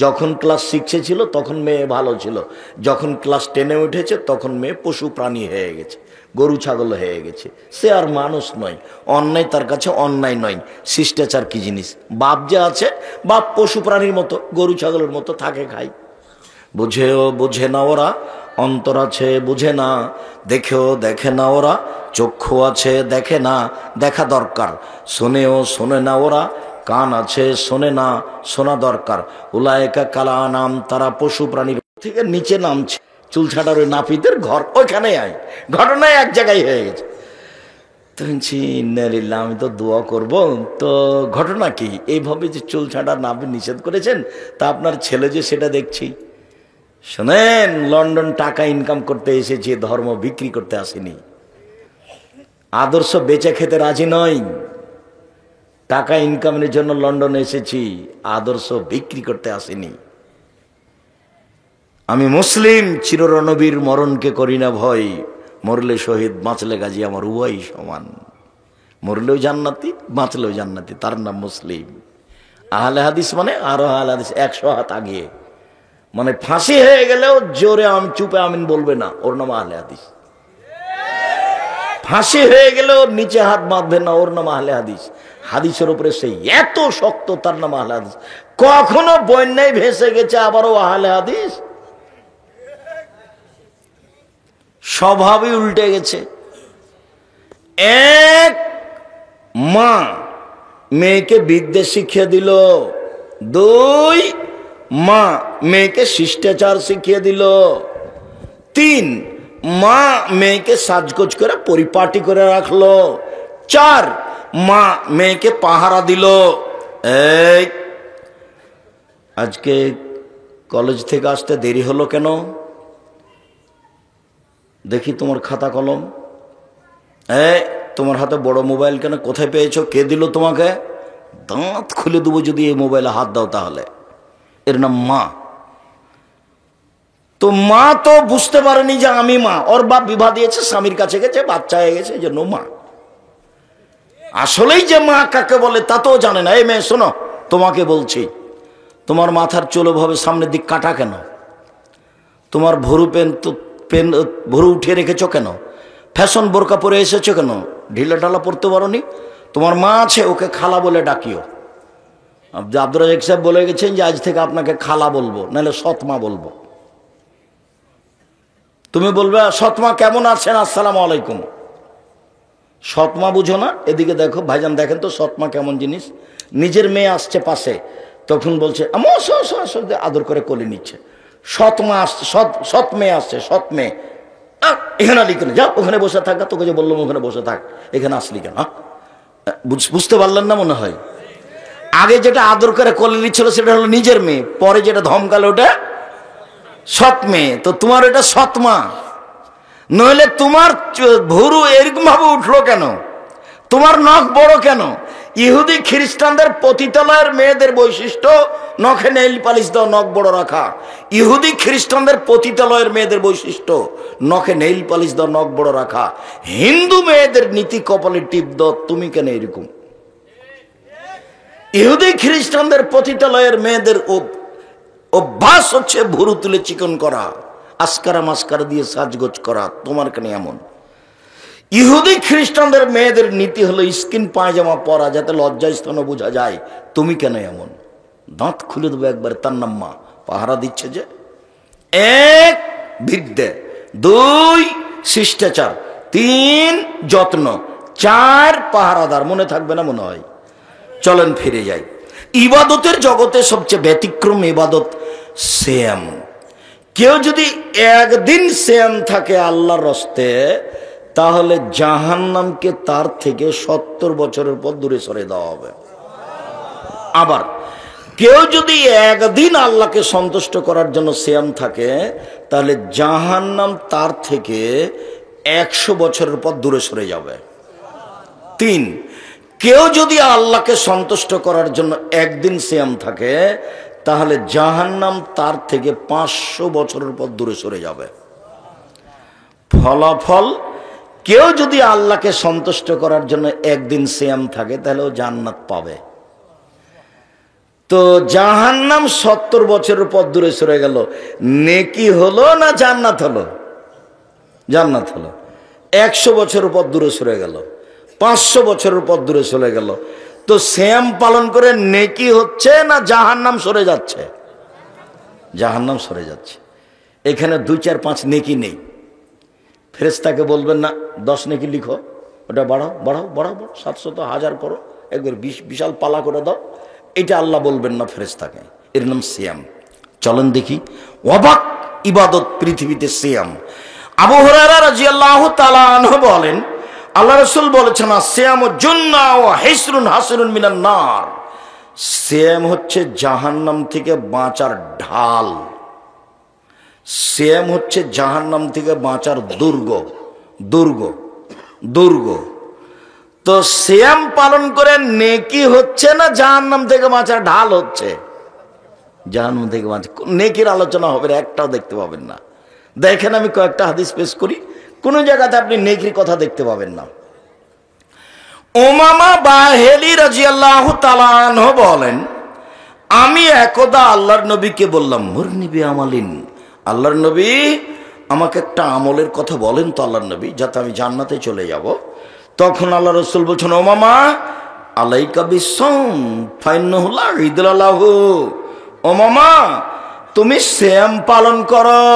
যখন ক্লাস 6-এ ছিল তখন মেয়ে ভালো ছিল, যখন ক্লাস 10-এ উঠেছে তখন মেয়ে পশু প্রাণী হয়ে গেছে, গরু ছাগল হয়ে গেছে। সে আর মানুষ নয়, অন্যায় তার কাছে অন্যায় নয়। শিষ্টাচার কি জিনিস? বাপ যে আছে, বাপ পশু প্রাণীর মতো, গরু ছাগলের মতো থাকে, খায়। বুঝেও বোঝে না ওরা, অন্তর আছে বুঝে না, দেখেও দেখে না ওরা, চক্ষু আছে দেখে না, দেখা দরকার। শোনেও শোনে না ওরা, কান আছে শোনে না, শোনা দরকার। উলায়েকা কালা নাম, তারা পশু প্রাণীর থেকে নিচে নামছে। চুল ছাটার ওই নাপিতের ঘর ওইখানে আয়, ঘটনায় এক জায়গায় হয়ে গেছে। আমি তো দোয়া করব, তো ঘটনা কি? এইভাবে যে চুল ছাটা নাপিত নিষেধ করেছেন, তা আপনার ছেলে যে সেটা দেখছি। শোনেন, লন্ডন টাকা ইনকাম করতে এসেছি, ধর্ম বিক্রি করতে আসেনি। আদর্শ বেচে খেতে রাজি নই। টাকা ইনকামের জন্য লন্ডনে এসেছি, আদর্শ বিক্রি করতে আসেনি। আমি মুসলিম, চিররণবীর মরণকে করি না ভয়, মরলে শহীদ বাঁচলে গাজী আমার উভয়ই সমান। মরলেও জান্নাতি, বাঁচলেও জান্নাতি, তার নাম মুসলিম। আহলে হাদিস মানে আরো আহলে হাদিস 100 হাত আগে, মানে ফাঁসি হয়ে গেলেও জোরে আমি চুপে আমিন বলবে না, ওর নাম আহলে হাদিস। ফাঁসি হয়ে গেলেও নিচে হাত বাঁধবে না, ওর নাম আহলে হাদিস। হাদিসের উপরে সেই এত শক্ত, তার নাম আহলে হাদিস। কখনো বন্যায় ভেসে গেছে আবারও আহলে হাদিস, স্বভাবই উল্টে গেছে। এক মা মেয়েকে বিদ্যে শিখিয়ে দিল, 2 মা মেয়েকে শিষ্টাচার শিখিয়ে দিল, 3 মা মেয়েকে সাজগোজ করে পরিপাটি করে রাখলো, 4 মা মেয়েকে পাহারা দিল। এই আজকে কলেজ থেকে আসতে দেরি হলো কেন? দেখি তোমার খাতা কলম। তোমার হাতে বড় মোবাইল কেন? কোথায় পেয়েছো? কে দিল তোমাকে? দাঁত খুলে দেবো যদি এই মোবাইলে হাত দাও তাহলে। এর নাম মা। তো মা তো বুঝতে পারেনি যে আমি মা, ওর বাপ বিবাহ দিয়েছে, স্বামীর কাছে গেছে, বাচ্চা হয়ে গেছে, এই জন্য মা। আসলেই যে মা কাকে বলে তা তো জানে না। এই মেয়ে শোনো, তোমাকে বলছি, তোমার মাথার চুল ভাবে সামনের দিক কাটা কেন? তোমার ভরু পেন ভরু উঠিয়ে রেখেছো কেন? ফ্যাশন বোরকা পরে এসেছো কেন? ঢিলা ঢালা পরতে পারোনি? তোমার মা আছে, ওকে খালা বলে ডাকিও। আব্দুর রাজাক সাহেব বলে গেছেন যে আজ থেকে আপনাকে খালা বলবো, নাহলে সৎমা বলবো। তুমি বলবে সৎমা কেমন আছেন, আসসালামু আলাইকুম। সৎমা বুঝো না? এদিকে দেখো ভাইজান, দেখেন তো সৎমা কেমন জিনিস। নিজের মেয়ে আসছে পাশে, তখন বলছে আদর করে কোলে নিচ্ছে। সৎমা আসছে, সৎ মেয়ে আসছে, সৎ মেয়ে, এখানে আলি কেন? যা ওখানে বসে থাক, তোকে যে বললাম ওখানে বসে থাক, এখানে আসলি কেন? বুঝতে পারলেন না মনে হয়? আগে যেটা আদর করে কোলে নিচ্ছিল সেটা হলো নিজের মেয়ে, পরে যেটা ধমকালো ওটা সৎ মেয়ে। তো তোমার এটা সৎমা, নইলে তোমার ভুরু এরকম ভাবে উঠলো কেন? তোমার নখ বড় কেন? ইহুদি খ্রিস্টানদের পতিতালয়ের মেয়েদের বৈশিষ্ট্য নখে নেইল পালিশ দাও, নখ বড় রাখা। ইহুদি খ্রিস্টানদের পতিতালয়ের মেয়েদের বৈশিষ্ট্য নখে নেইল পালিশ দাও, নখ বড় রাখা। হিন্দু মেয়েদের নীতি কপালে টিপ দাও, তুমি কেন এরকম? ইহুদি খ্রিস্টানদের পতিতালয়ের মেয়েদের অভ্যাস হচ্ছে ভুরু তুলে চিকন করা, আসকারা মাস্কারা দিয়ে সাজগোজ করা, তোমার কেন এমন? ইহুদি খ্রিস্টানদের মেয়েদের নীতি হলো স্কিন পায়জামা পরা, যাতে লজ্জাস্থান বোঝা যায়, তুমি কেন এমন? দাঁত খুলে দেবো একবার। তার নাম মা। পাহারা দিচ্ছে যে 1 বিদ্যে, 2 শিষ্টাচার, 3 যত্ন, 4 পাহারাদার। মনে থাকবে না মনে হয়? চলেন ফিরে যাই। ইবাদতের জগতে সবচেয়ে ব্যতিক্রম ইবাদত সিয়াম। কেউ যদি একদিন সিয়াম থাকে আল্লাহর রাস্তে, তাহলে জাহান্নামকে তার থেকে 70 বছরের পর দূরে সরে দেওয়া হবে। আবার কেউ যদি একদিন আল্লাহকে সন্তুষ্ট করার জন্য সিয়াম থাকে, তাহলে জাহান্নাম তার থেকে 100 বছরের পর দূরে সরে যাবে। 3, কেউ যদি আল্লাহকে সন্তুষ্ট করার জন্য একদিন সিয়াম থাকে, তাহলে জাহান্নাম তার থেকে 500 বছরের পর দূরে সরে যাবে। ফলাফল, কেউ যদি আল্লাহকে সন্তুষ্ট করার জন্য একদিন সিয়াম থাকে, তাহলে ও জান্নাত পাবে। তো জাহান্নাম 70 বছরের পর দূরে সরে গেল, নেকি হলো না জান্নাত হলো? জান্নাত হলো। 100 বছরের পর দূরে সরে গেল, 500 বছরের পর দূরে চলে গেল। তো সিয়াম পালন করে নেকি হচ্ছে না জাহান্নাম সরে যাচ্ছে? জাহান্নাম সরে যাচ্ছে। এখানে 2, 4, 5 নেকি নেই। ফেরেশতাকে বলবেন না 10 নেকি লিখো, ওটা বাড়াও বাড়াও বাড়াও, 700 1000 করো, একবার বিশাল পালা করে দাও, এটা আল্লাহ বলবেন না ফেরেশতাকে। এর নাম সিয়াম। চলেন দেখি অবাক ইবাদত পৃথিবীতে সিয়াম। আবু হুরায়রা রাদিয়াল্লাহু তাআলা আনহু বলেন, আল্লাহ রাসূল বলেছেন, সিয়াম জুন্নাহ ওয়া হিসরুন হাসিনুন মিনান নার। সিয়াম হচ্ছে জাহান্নাম থেকে বাঁচার ঢাল, সিয়াম হচ্ছে জাহান্নাম থেকে বাঁচার দুর্গ। দুর্গ দুর্গ। তো সিয়াম পালন করে নেকি হচ্ছে না জাহান্নাম থেকে বাঁচার ঢাল হচ্ছে? জাহান্নাম থেকে বাঁচা। নেকির আলোচনা হবে না, একটাও দেখতে পাবেন না। দেখেন আমি কয়েকটা হাদিস পেশ করি, কোন জায়গাতে আপনি নেকির কথা দেখতে পাবেন না। উমামা বাহেলি রাদিয়াল্লাহু তাআলা আনহু বলেন, আমি একদা আল্লাহর নবীকে বললাম, মুরনি বিআমালিন, আল্লাহর নবী আমাকে একটা আমলের কথা বলেন তো আল্লাহর নবী, যাতে আমি জান্নাতে চলে যাব। তখন আল্লাহ রাসূল বলছেন, উমামা আলাইকা বিসসাম ফাইন্নাহু লা ইদলা লাহু, উমামা তুমি সিয়াম পালন করো,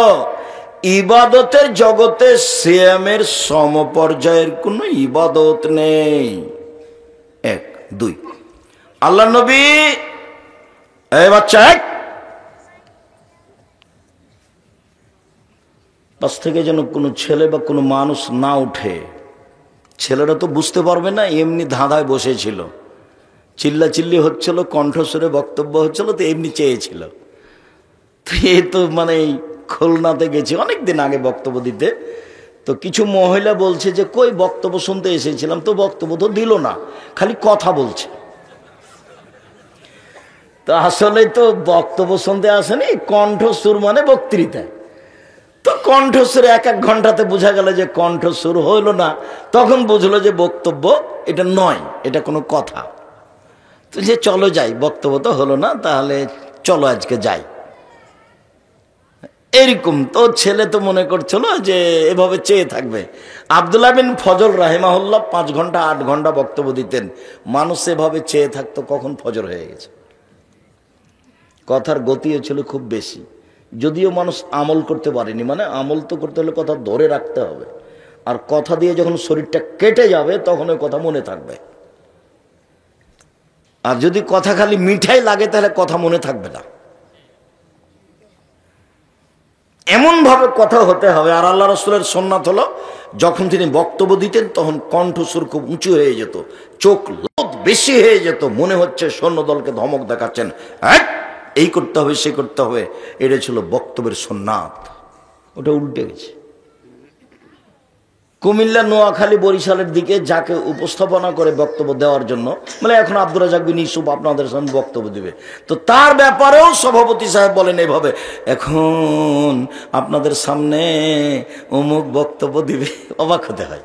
ইবাদতের জগতে সিয়ামের সমপর্যায়ের কোনো ইবাদত নেই। এক। দুই, আল্লাহ নবী, এই বাচ্চা এক, পাশ থেকে যেন কোনো ছেলে বা কোনো মানুষ না উঠে। ছেলেরা তো বুঝতে পারবে না, এমনি ধাঁধায় বসেছিল, চিল্লাচিল্লি হচ্ছিল, কণ্ঠস্বরে বক্তব্য হচ্ছিল, তো এমনি চেয়েছিল। তো এ তো মানে খুলনাতে গেছি অনেকদিন আগে বক্তব্য দিতে, তো কিছু মহিলা বলছে যে কই বক্তব্য শুনতে এসেছিলাম, তো বক্তব্য তো দিল না, খালি কথা বলছে। তো আসলে তো বক্তব্য শুনতে আসেনি, কণ্ঠস্বর মানে বক্তৃতা। তো কণ্ঠস্বর এক এক ঘন্টাতে বোঝা গেল যে কণ্ঠস্বর হইল না, তখন বুঝলো যে বক্তব্য এটা নয়, এটা কোনো কথা। তো যে চলো যাই, বক্তব্য তো হলো না, তাহলে চলো আজকে যাই, এরকম। তো ছেলে তো মনে করছিল যে এভাবে চেয়ে থাকবে। আব্দুল্লাহ বিন ফজল রাহিমাহুল্লাহ 5 ঘন্টা 8 ঘন্টা বক্তব্য দিতেন, মানুষ এভাবে চেয়ে থাকতো কখন ফজর হয়ে গেছে। কথার গতিও ছিল খুব বেশি, যদিও মানুষ আমল করতে পারেনি, মানে আমল তো করতে হলে কথা ধরে রাখতে হবে, আর কথা দিয়ে যখন শরীরটা কেটে যাবে তখন ওই কথা মনে থাকবে। আর যদি কথা খালি মিঠাই লাগে তাহলে কথা মনে থাকবে না, এমন ভাবে কথা হতে হবে। আর আল্লাহ রাসূলের সুন্নাত হলো, যখন তিনি বক্তব্য দিতেন তখন কণ্ঠস্বর খুব উঁচু হয়ে যেত, চোখ লোদ বেশি হয়ে যেত, মনে হচ্ছে সৈন্যদলকে ধমক দেখাচ্ছেন, এই করতে হবে সে করতে হবে। এটা ছিল বক্তব্যের সুন্নাত, ওটা উল্টে গেছে। কুমিল্লা, নোয়াখালী, বরিশালের দিকে যাকে উপস্থাপনা করে বক্তব্য দেওয়ার জন্য, মানে এখন আব্দুর রাজ্জাক বিন ইউসুফ আপনাদের সামনে বক্তব্য দিবে, তো তার ব্যাপারেও সভাপতি সাহেব বলেন এভাবে, এখন আপনাদের সামনে অমুক বক্তব্য দিবে। অবাক হতে হয়,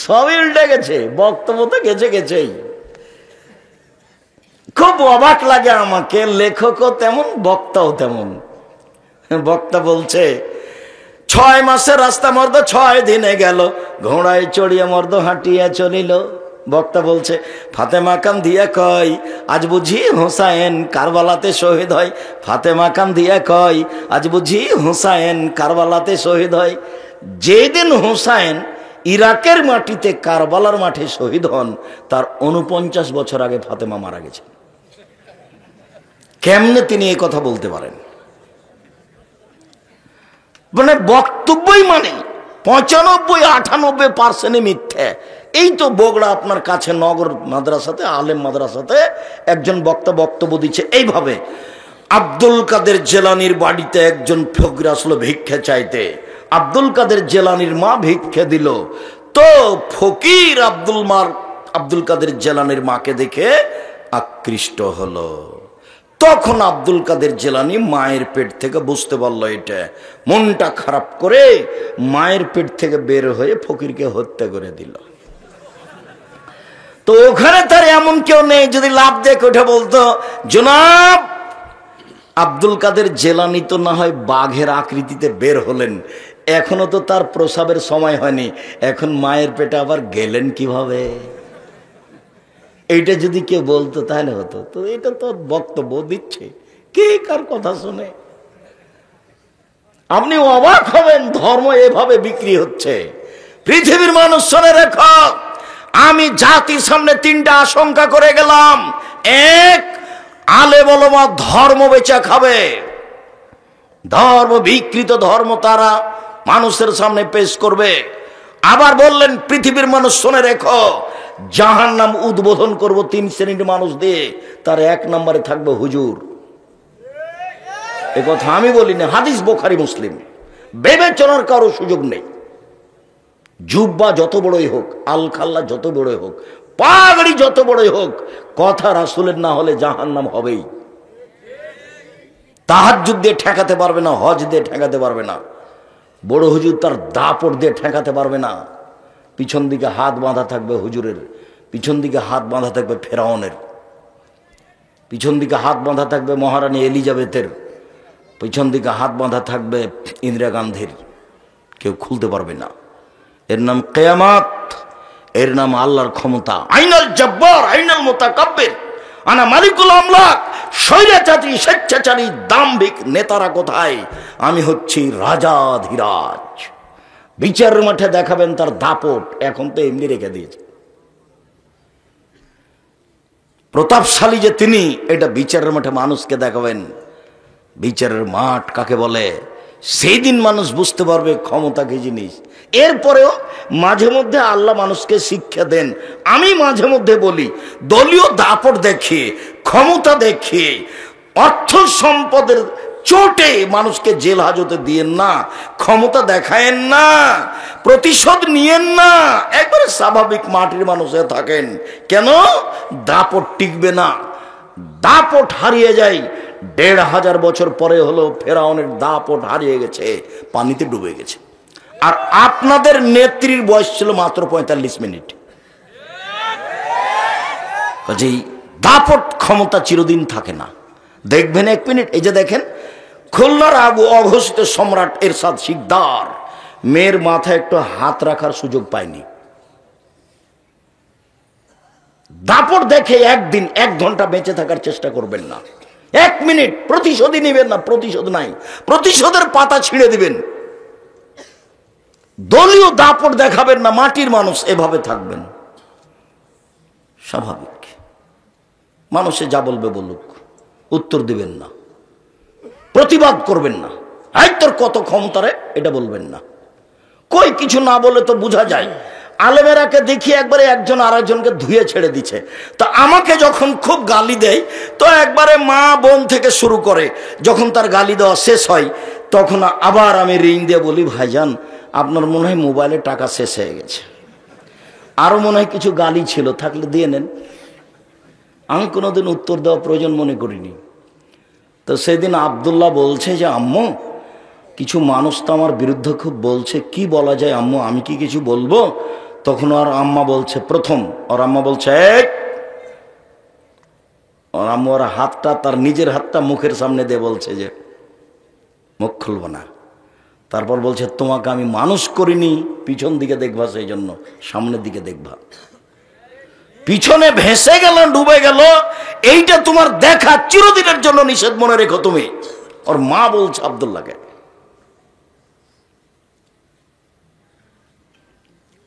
সবই উল্টে গেছে, বক্তব্য তো গেছে গেছেই। খুব অবাক লাগে আমাকে, লেখকও তেমন বক্তাও তেমন। বক্তা বলছে, 6 মাসের রাস্তা মর্দ 6 দিনে গেল, ঘোড়ায় চড়িয়ে মর্দ হাঁটিয়া চলিল। বক্তা বলছে, ফাতেমা কান্দিয়া কয় আজ বুঝি হুসাইন কারবালাতে শহীদ হয়। ফাতেমা কান্দিয়া কয় আজ বুঝি হুসাইন কারবালাতে শহীদ হয়। যেদিন হুসাইন ইরাকের মাটিতে কারবালার মাঠে শহীদ হন, তার 49 বছর আগে ফাতেমা মারা গেছে। কেমনে তিনি এই কথা বলতে পারেন? মানে বক্তব্যই মানে 95-98% মিথ্যে। এই তো বগড়া আপনার কাছে নগর মাদ্রাসাতে, আলেম মাদ্রাসাতে একজন বক্তা বক্তব্য দিচ্ছে এইভাবে, আব্দুল কাদের জেলানির বাড়িতে একজন ফকির আসলো ভিক্ষা চাইতে, আব্দুল কাদের জেলানির মা ভিক্ষা দিল। তো ফকির আব্দুল কাদের জেলানির মাকে দেখে আকৃষ্ট হলো। তখন আব্দুল কাদের জেলানি মায়ের পেট থেকে বুঝতে পারলো এটা, মনটা খারাপ করে মায়ের পেট থেকে বের হয়ে ফকিরকে হত্যা করে দিল। তো ওখানে তার এমন কেউ নেই যদি লাভ দেখে ওঠে বলতো, জনাব আব্দুল কাদের জেলানি তো না হয় বাঘের আকৃতিতে বের হলেন, এখনো তো তার প্রসাবের সময় হয়নি, এখন মায়ের পেটে আবার গেলেন কিভাবে? এইটা যদি কেউ বলতো তাহলে হতো। তো এটা তো বক্তব্য দিচ্ছে, কে কার কথা শুনে? আপনি অবাক হবেন, ধর্ম এভাবে বিক্রি হচ্ছে। পৃথিবীর মানুষ শুনে রেখো, আমি জাতির সামনে 3টা আশঙ্কা করে গেলাম। এক, আলেম ওলামা ধর্ম বেচা খাবে, ধর্ম বিকৃত ধর্ম তারা মানুষের সামনে পেশ করবে। আবার বললেন, পৃথিবীর মানুষ শুনে রেখো, জাহান্নাম উদ্বোধন করব 3 শ্রেণীর মানুষ দিয়ে, তার 1 নম্বরে থাকবে হুজুর। এ কথা আমি বলি না, হাদিস বুখারী মুসলিম, বিবেচনার কারো সুযোগ নেই। জুব্বা যত বড়ই হোক, আল খাল্লা যত বড়ই হোক, পাগড়ি যত বড়ই হোক, কথা রাসূলের না হলে জাহান্নাম হবেই। তাহাজ্জুদ দিয়ে ঠেকাতে পারবে না, হজ দিয়ে ঠেকাতে পারবে না, বড় হুজুর তার দাপট দিয়ে ঠেকাতে পারবে না। পিছন দিকে হাত বাঁধা থাকবে হুজুরের, পিছন দিকে হাত বাঁধা থাকবে ফেরাউনের, পিছন দিকে হাত বাঁধা থাকবে মহারানী এলিজাবেথের, পিছন দিকে হাত বাঁধা থাকবে ইন্দিরা গান্ধীর। কেউ খুলতে পারবে না। এর নাম কিয়ামত, এর নাম আল্লাহর ক্ষমতা। আইনাল জব্বার আইনাল মুতাকাব্বির আনা মালিকুল আমলাক। স্বৈরাচারী স্বেচ্ছাচারী দাম্ভিক নেতারা কোথায়? আমি হচ্ছি রাজাধিরাজ। বিচারের মাঠে দেখাবেন তার দাপট, এখন তো এমনি রেখে দিয়েছে। প্রতাপশালী যে তিনি, এটা বিচারের মাঠে মানুষকে দেখাবেন। বিচারের মাঠ কাকে বলে সেই দিন মানুষ বুঝতে পারবে ক্ষমতা কি জিনিস। এরপরেও মাঝে মধ্যে আল্লাহ মানুষকে শিক্ষা দেন। আমি মাঝে মধ্যে বলি, দলীয় দাপট দেখিয়ে, ক্ষমতা দেখিয়ে, অর্থ সম্পদের চোটে মানুষকে জেল হাজতে দিয়েন না, ক্ষমতা দেখায়েন না, প্রতিশোধ নিয়েন না। একবারে স্বাভাবিক মাটির মানুষে থাকেন। কেন? দাপট টিকবে না, দাপট হারিয়ে যায়। ১৫০০ বছর পরে হলো ফেরাউনের দাপট হারিয়ে গেছে, পানিতে ডুবে গেছে। আর আপনাদের নেত্রীর বয়স ছিল মাত্র ৪৫ মিনিট। কাজেই দাপট ক্ষমতা চিরদিন থাকে না। দেখবেন ১ মিনিট, এই যে দেখেন খুলনার অঘোষিত সম্রাট এরশাদ শিকদার মেয়ের মাথায় একটু হাত রাখার সুযোগ পায়নি। দাপট দেখে একদিন ১ ঘন্টা বেঁচে থাকার চেষ্টা করবেন না। ১ মিনিট প্রতিশোধই নেবেন না, প্রতিশোধ নাই, প্রতিশোধের পাতা ছিঁড়ে দিবেন। দলীয় দাপট দেখাবেন না, মাটির মানুষ এভাবে থাকবেন স্বাভাবিক। মানুষে যা বলবে বলুক, উত্তর দিবেন না, প্রতিবাদ করবেন না। এই তোর কত ক্ষমতা রে, এটা বলবেন না। কই কিছু না বলে তো বোঝা যায়। আলেমেরাকে দেখি একবারে একজন আরেকজনকে ধুয়ে ছেড়ে দিচ্ছে। তা আমাকে যখন খুব গালি দেয় তো একবারে মা বোন থেকে শুরু করে, যখন তার গালি দেওয়া শেষ হয় তখন আবার আমি রিং দিয়ে বলি, ভাইজান আপনার মনে হয় মোবাইলে টাকা শেষ হয়ে গেছে, আরো মনে হয় কিছু গালি ছিল, থাকলে দিয়ে নেন। আমি কোনোদিন উত্তর দেওয়া প্রয়োজন মনে করিনি। তো সেদিন আব্দুল্লাহ বলছে যে আম্মু কিছু মানুষ তো আমার বিরুদ্ধে খুব বলছে, কি বলা যায় আম্মু, আমি কি কিছু বলবো? তখন আর আম্মা বলছে, ওর আম্মা বলছে ওর আম্মু ওর হাতটা, তার নিজের হাতটা মুখের সামনে দিয়ে বলছে যে মুখ খুলবো না। তারপর বলছে তোমাকে আমি মানুষ করিনি পিছন দিকে দেখবা, সেই জন্য সামনের দিকে দেখবা। পিছনে ভেসে গেল, ডুবে গেল, এইটা তোমার দেখা চিরদিনের জন্য নিষেধ, মনে রেখো তুমি। ওর মা বলছে আব্দুল্লাহকে।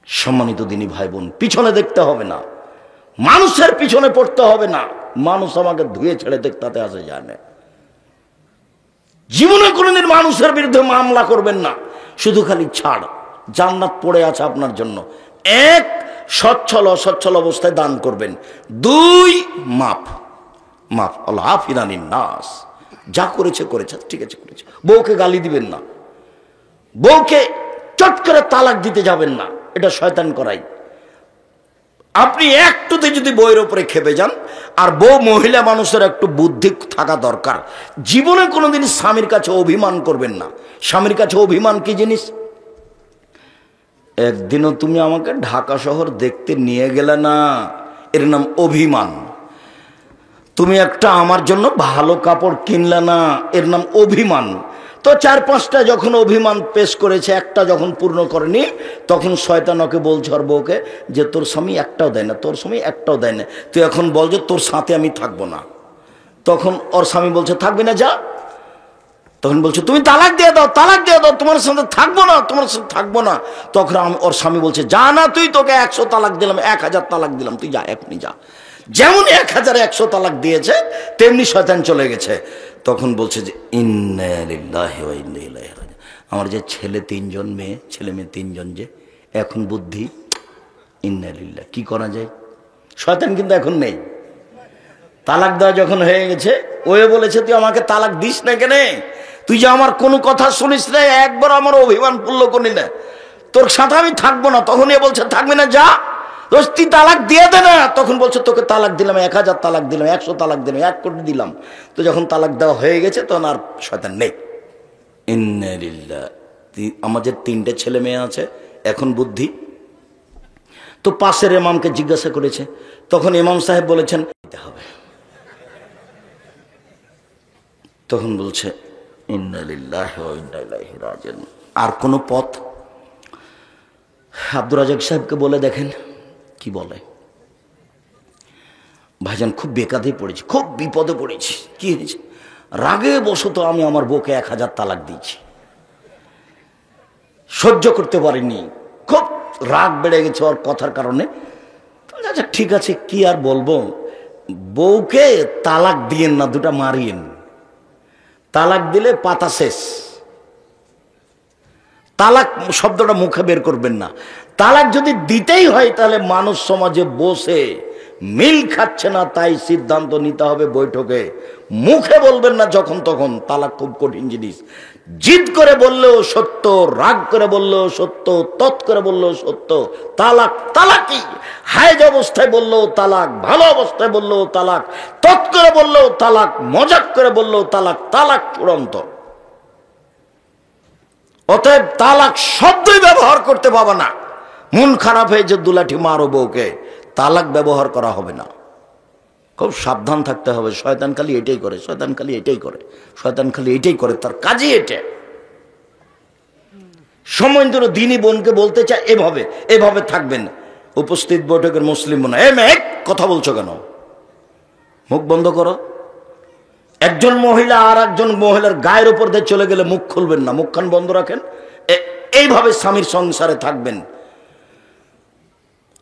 সম্মানিত দিনী ভাই বোন, পিছনে দেখতে হবে না, মানুষের পিছনে পড়তে হবে না। মানুষ আমাকে ধুয়ে ছেড়ে দেখতে আসে যায় না। জীবনে কোনোদিন মানুষের বিরুদ্ধে মামলা করবেন না। শুধু খালি ছাড়, জান্নাত পড়ে আছে আপনার জন্য। ১, সচ্ছল অসচ্ছল অবস্থায় দান করবেন। ২, মাফ আল্লাহ আফিনানিন নাস, যা করেছে করেছে, ঠিক আছে করেছে। বউকে গালি দিবেন না, বউকে চট করে তালাক দিতে যাবেন না, এটা শয়তান করাই। আপনি একটুতে যদি বউয়ের উপরে খেপে যান, আর বউ মহিলা মানুষের একটু বুদ্ধি থাকা দরকার। জীবনে কোনোদিন স্বামীর কাছে অভিমান করবেন না। স্বামীর কাছে অভিমান কি জিনিস? একদিনও তুমি আমাকে ঢাকা শহর দেখতে নিয়ে গেলে না, এর নাম অভিমান। তুমি একটা আমার জন্য ভালো কাপড় কিনলে না, এর নাম অভিমান। তো ৪-৫টা যখন অভিমান পেশ করেছে, একটা যখন পূর্ণ করেনি, তখন শয়তান ওকে বলছে ওর বউকে যে তোর স্বামী একটাও দেয় না, তোর স্বামী একটাও দেয় না, তুই এখন বল যে তোর সাথে আমি থাকবো না। তখন ওর স্বামী বলছে থাকবি না, যা। তখন বলছে তুমি তালাক দিয়ে দাও, তোমার সাথে থাকবো না, তোমার সাথে থাকবো না। তখন ওর স্বামী বলছে যা না তুই, তোকে ১০০ তালাক দিলাম, ১০০০ তালাক দিলাম, তুই যা, এখনই যা। যেমন ১০০০ তালাক দিয়েছে, তেমনি শয়তান চলে গেছে। তখন বলছে যে ইন্না লিল্লাহি ওয়া ইন্না ইলাইহি রাজিউন। আমার যে ছেলে ৩জন, ছেলে মেয়ে ৩জন, যে এখন বুদ্ধি, ইন্না লিল্লাহ, কি করা যায়? শয়তান কিন্তু এখন নেই। তালাক দেওয়া যখন হয়ে গেছে, ওয়ে বলেছে তুই আমাকে তালাক দিস না কেন, তুই যে আমার কোনো কথা শুনিস না, একবার আমার অভিমান পূর্ণ করি না, তোর সাথে আমি থাকবো না। তখন এ বলছে থাকবি না, যা, তুই তালাক দিয়ে দে না। তখন বলছে তোকে তালাক দিলাম, ১০০০ তালাক দিলাম, ১০০ তালাক দিলাম, ১ কোটি দিলাম। তো যখন তালাক দেওয়া হয়ে গেছে তখন আর শয়তান নেই। ইন্না লিল্লাহ। আমাদের ৩টে ছেলে মেয়ে আছে, এখন বুদ্ধি তো পাশের ইমামকে জিজ্ঞাসা করেছে, তখন ইমাম সাহেব বলেছেন দিতে হবে। তখন বলছে ইন্না লিল্লাহি ওয়া ইন্না ইলাইহি রাজিউন। আর কোনো পথ? আব্দুর রাজ্জাক সাহেবকে বলে দেখেন কি বলে। ভাইজান খুব বেকাতে পড়েছি, খুব বিপদে পড়েছি। কি হয়েছে? রাগে বশত আমি আমার বউকে 1000 তালাক দিয়েছি, সহ্য করতে পারিনি, খুব রাগ বেড়ে গেছে ওর কথার কারণে। আচ্ছা ঠিক আছে, কি আর বলবো, বউকে তালাক দিয়েন না, দুটা মারিয়েন। তালাক দিলে পাতা শেষ। তালাক শব্দটা মুখে বের করবেন না। তালাক যদি দিতেই হয় তাহলে মানুষ সমাজে বসে মিল খাচ্ছে না, তাই সিদ্ধান্ত নিতে হবে বৈঠকে। মুখে বলবেন না যখন তখন। তালাক খুব কঠিন জিনিস। জিদ করে বললেও সত্য, রাগ করে বললেও সত্য, তৎ করে বললেও সত্য। তালাক তালাকই। হায়েজ অবস্থায় বললেও তালাক, ভালো অবস্থায় বললেও তালাক, তৎ করে বললেও তালাক, মজাক করে বললেও তালাক। তালাক চূড়ান্ত। অতএব তালাক শব্দই ব্যবহার করতে পাবে না। মন খারাপ হয়ে যে দুলাঠি মারো বউকে, তালাক ব্যবহার করা হবে না। খুব সাবধান থাকতে হবে। শয়তান খালি এটাই করে, শয়তান খালি এটাই করে, শয়তান খালি এটাই করে, তার কাজই এটা। সময় ধরে দিনী বোনকে বলতে চায় এভাবে এভাবে থাকবেন। উপস্থিত বৈঠকের মুসলিম বোন, এ মেয়ে কথা বলছো কেন? মুখ বন্ধ করো। একজন মহিলা আর একজন মহিলার গায়ের উপর দিয়ে চলে গেলে মুখ খুলবেন না, মুখখান বন্ধ রাখেন। এইভাবে স্বামীর সংসারে থাকবেন।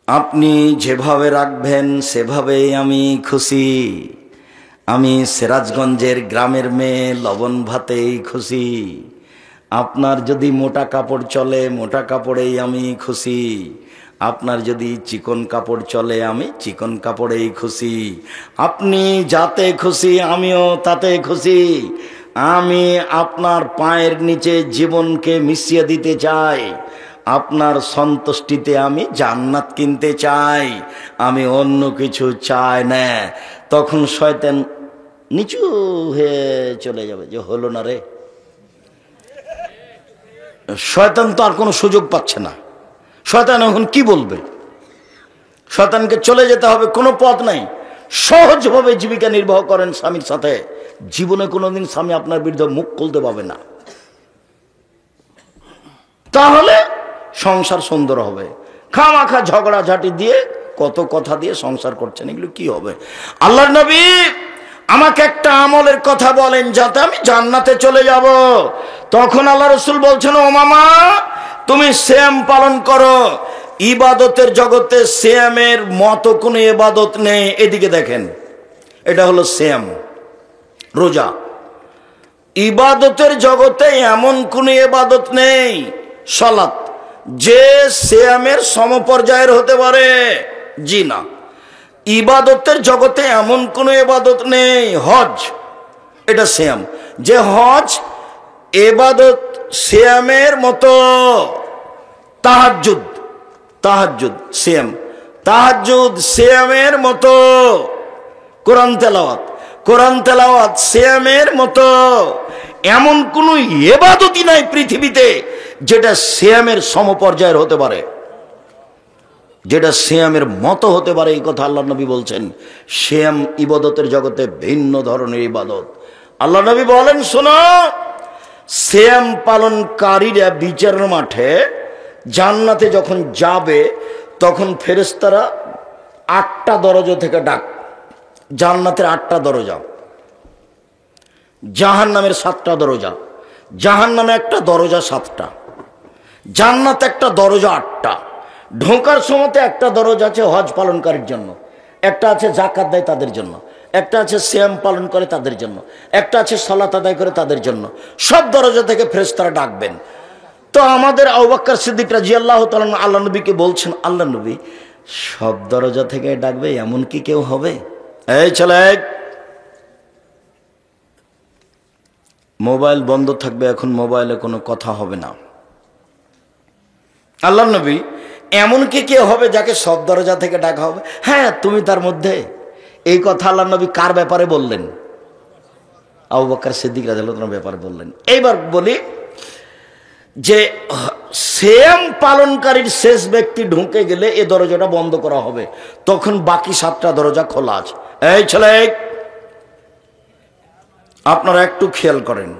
আপনি যেভাবে রাখবেন সেভাবেই আমি খুশি। আমি সিরাজগঞ্জের গ্রামের মেয়ে, লবণ ভাতেই খুশি। আপনার যদি মোটা কাপড় চলে, মোটা কাপড়েই আমি খুশি। আপনার যদি চিকন কাপড় চলে, আমি চিকন কাপড়েই খুশি। আপনি যাতে খুশি আমিও তাতে খুশি। আমি আপনার পায়ের নিচে জীবনকে মিশিয়ে দিতে চাই। আপনার সন্তুষ্টিতে আমি জান্নাত কিনতে চাই, আমি অন্য কিছু চাই না। তখন শয়তান নিচু হয়ে চলে যাবে, যে হলো না রে। শয়তান তো আর কোনো সুযোগ পাচ্ছে না। শয়তান এখন কি বলবে? শয়তানকে চলে যেতে হবে, কোনো পথ নাই। সহজভাবে জীবিকা নির্বাহ করেন স্বামীর সাথে। জীবনে কোনোদিন স্বামী আপনার বিরুদ্ধে মুখ খুলতে পাবে না। তাহলে সংসার সুন্দর হবে। খামাখা ঝগড়াঝাটি দিয়ে, কত কথা দিয়ে সংসার করছেন, এগুলো কি হবে? আল্লাহর নবী আমাকে একটা আমলের কথা বলেন যাতে আমি জান্নাতে চলে যাব। তখন আল্লাহ রাসূল বলছেন, ও মামা তুমি সিয়াম পালন করো। ইবাদতের জগতে সিয়ামের মতো কোনো ইবাদত নেই। এদিকে দেখেন, এটা হলো সিয়াম, রোজা। ইবাদতের জগতে এমন কোন ইবাদত নেই, সালাত, যে সিয়ামের সমপর্যায়ের হতে পারে। জি না। ইবাদতের জগতে এমন কোন ইবাদত নেই। হজ, এটা সিয়াম, যে হজ ইবাদত সিয়ামের মতো। তাহাজ্জুদ, তাহাজ্জুদ সিয়াম, তাহাজ্জুদ সিয়ামের মতো। কোরআন তেলাওয়াত, কোরআন তেলাওয়াত সিয়ামের মতো। এমন কোন ইবাদতই নাই পৃথিবীতে যেটা সিয়ামের সমপর্যায়ের হতে পারে, যেটা সিয়ামের মতো হতে পারে। এই কথা আল্লাহ নবী বলছেন। সিয়াম ইবাদতের জগতে ভিন্ন ধরনের ইবাদত। আল্লাহ নবী বলেন, শোনো, সিয়াম পালনকারীরা বিচারের মাঠে জান্নাতে যখন যাবে তখন ফেরেশতারা 8টা দরজা থেকে ডাক। জান্নাতের 8টা দরজা, জাহান্নামের 7টা দরজা। জাহান্নামে একটা দরজা 7টা, জান্নাত একটা দরজা 8টা। ঢোকার সময়তে একটা দরজা আছে হজ পালনকারীর জন্য, একটা আছে যাকাত দেয় তাদের জন্য, একটা আছে সিয়াম পালন করে তাদের জন্য, একটা আছে সালাত আদায় করে তাদের জন্য। সব দরজা থেকে ফেরেশতারা ডাকবেন। তো আমাদের আবু বকর সিদ্দিক রাদিয়াল্লাহু তাআলা আল্লাহ নবীকে বলছেন, আল্লাহ নবী সব দরজা থেকে ডাকবে এমন কি কেউ হবে? এই ছেলে, মোবাইল বন্ধ থাকবে, এখন মোবাইলে কোনো কথা হবে না। আল্লাহ নবী এমন কি কেউ হবে যাকে সব দরজা থেকে ডাকা হবে? হ্যাঁ, তুমি তার মধ্যে। এই কথা আল্লাহ নবী কার ব্যাপারে বললেন? আবু বকর সিদ্দিক রাদিয়াল্লাহু তাআলার ব্যাপারে বললেন। এইবার বলি, যে সিয়াম পালনকারীর শেষ ব্যক্তি ঢুকে গেলে এ দরজাটা বন্ধ করা হবে, তখন বাকি 7টা দরজা খোলা আছে। এই ছেলে, আপনারা একটু খেয়াল করেন,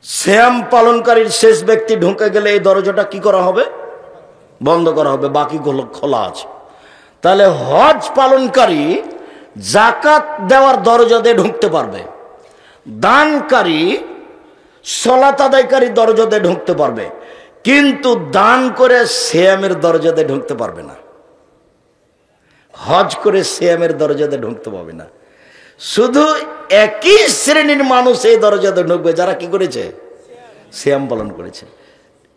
সিয়াম পালনকারীর শেষ ব্যক্তি ঢুকে গেলে এই দরজাটা কি করা হবে? বন্ধ করা হবে, বাকিগুলো খোলা আছে। তাহলে হজ পালনকারী জাকাত দেওয়ার দরজা দিয়ে ঢুকতে পারবে, দানকারী সালাত আদায়কারী দরজা দিয়ে ঢুকতে পারবে, কিন্তু দান করে সিয়ামের দরজা দিয়ে ঢুকতে পারবে না, হজ করে সিয়ামের দরজা দিয়ে ঢুকতে পারবে না। শুধু একই শ্রেণীর মানুষ এই দরজাতে ঢুকবে যারা কি করেছে? সিয়াম পালন করেছে।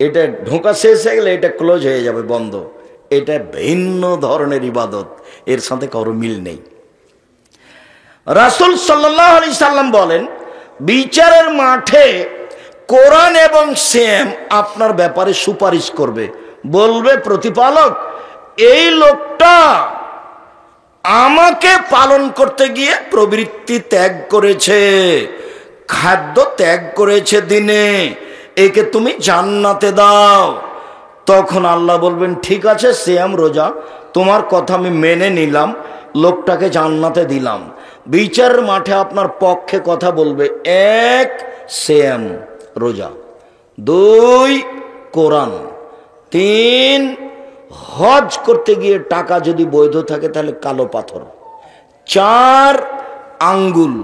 এটা ঢোকা শেষ হয়ে গেলে এটা ক্লোজ হয়ে যাবে, বন্ধ। এটা ভিন্ন ধরনের ইবাদত, এর সাথে কারো মিল নেই। রাসূল সাল্লাল্লাহু আলাইহি সাল্লাম বলেন, বিচারের মাঠে কোরআন এবং সিয়াম আপনার ব্যাপারে সুপারিশ করবে, বলবে প্রতিপালক এই লোকটা আমাকে পালন করতে গিয়ে প্রবৃত্তি ত্যাগ করেছে, খাদ্য ত্যাগ করেছে দিনে, একে তুমি জান্নাতে দাও। তখন আল্লাহ বলবেন ঠিক আছে সিয়াম রোজা তোমার কথা আমি মেনে নিলাম, লোকটাকে জান্নাতে দিলাম। বিচারের মাঠে আপনার পক্ষে কথা বলবে 1 সিয়াম রোজা, 2 কোরআন, 3 হজ করতে গিয়ে টাকা যদি বৈধ থাকে তাহলে কালো পাথর, 4 আঙ্গুল,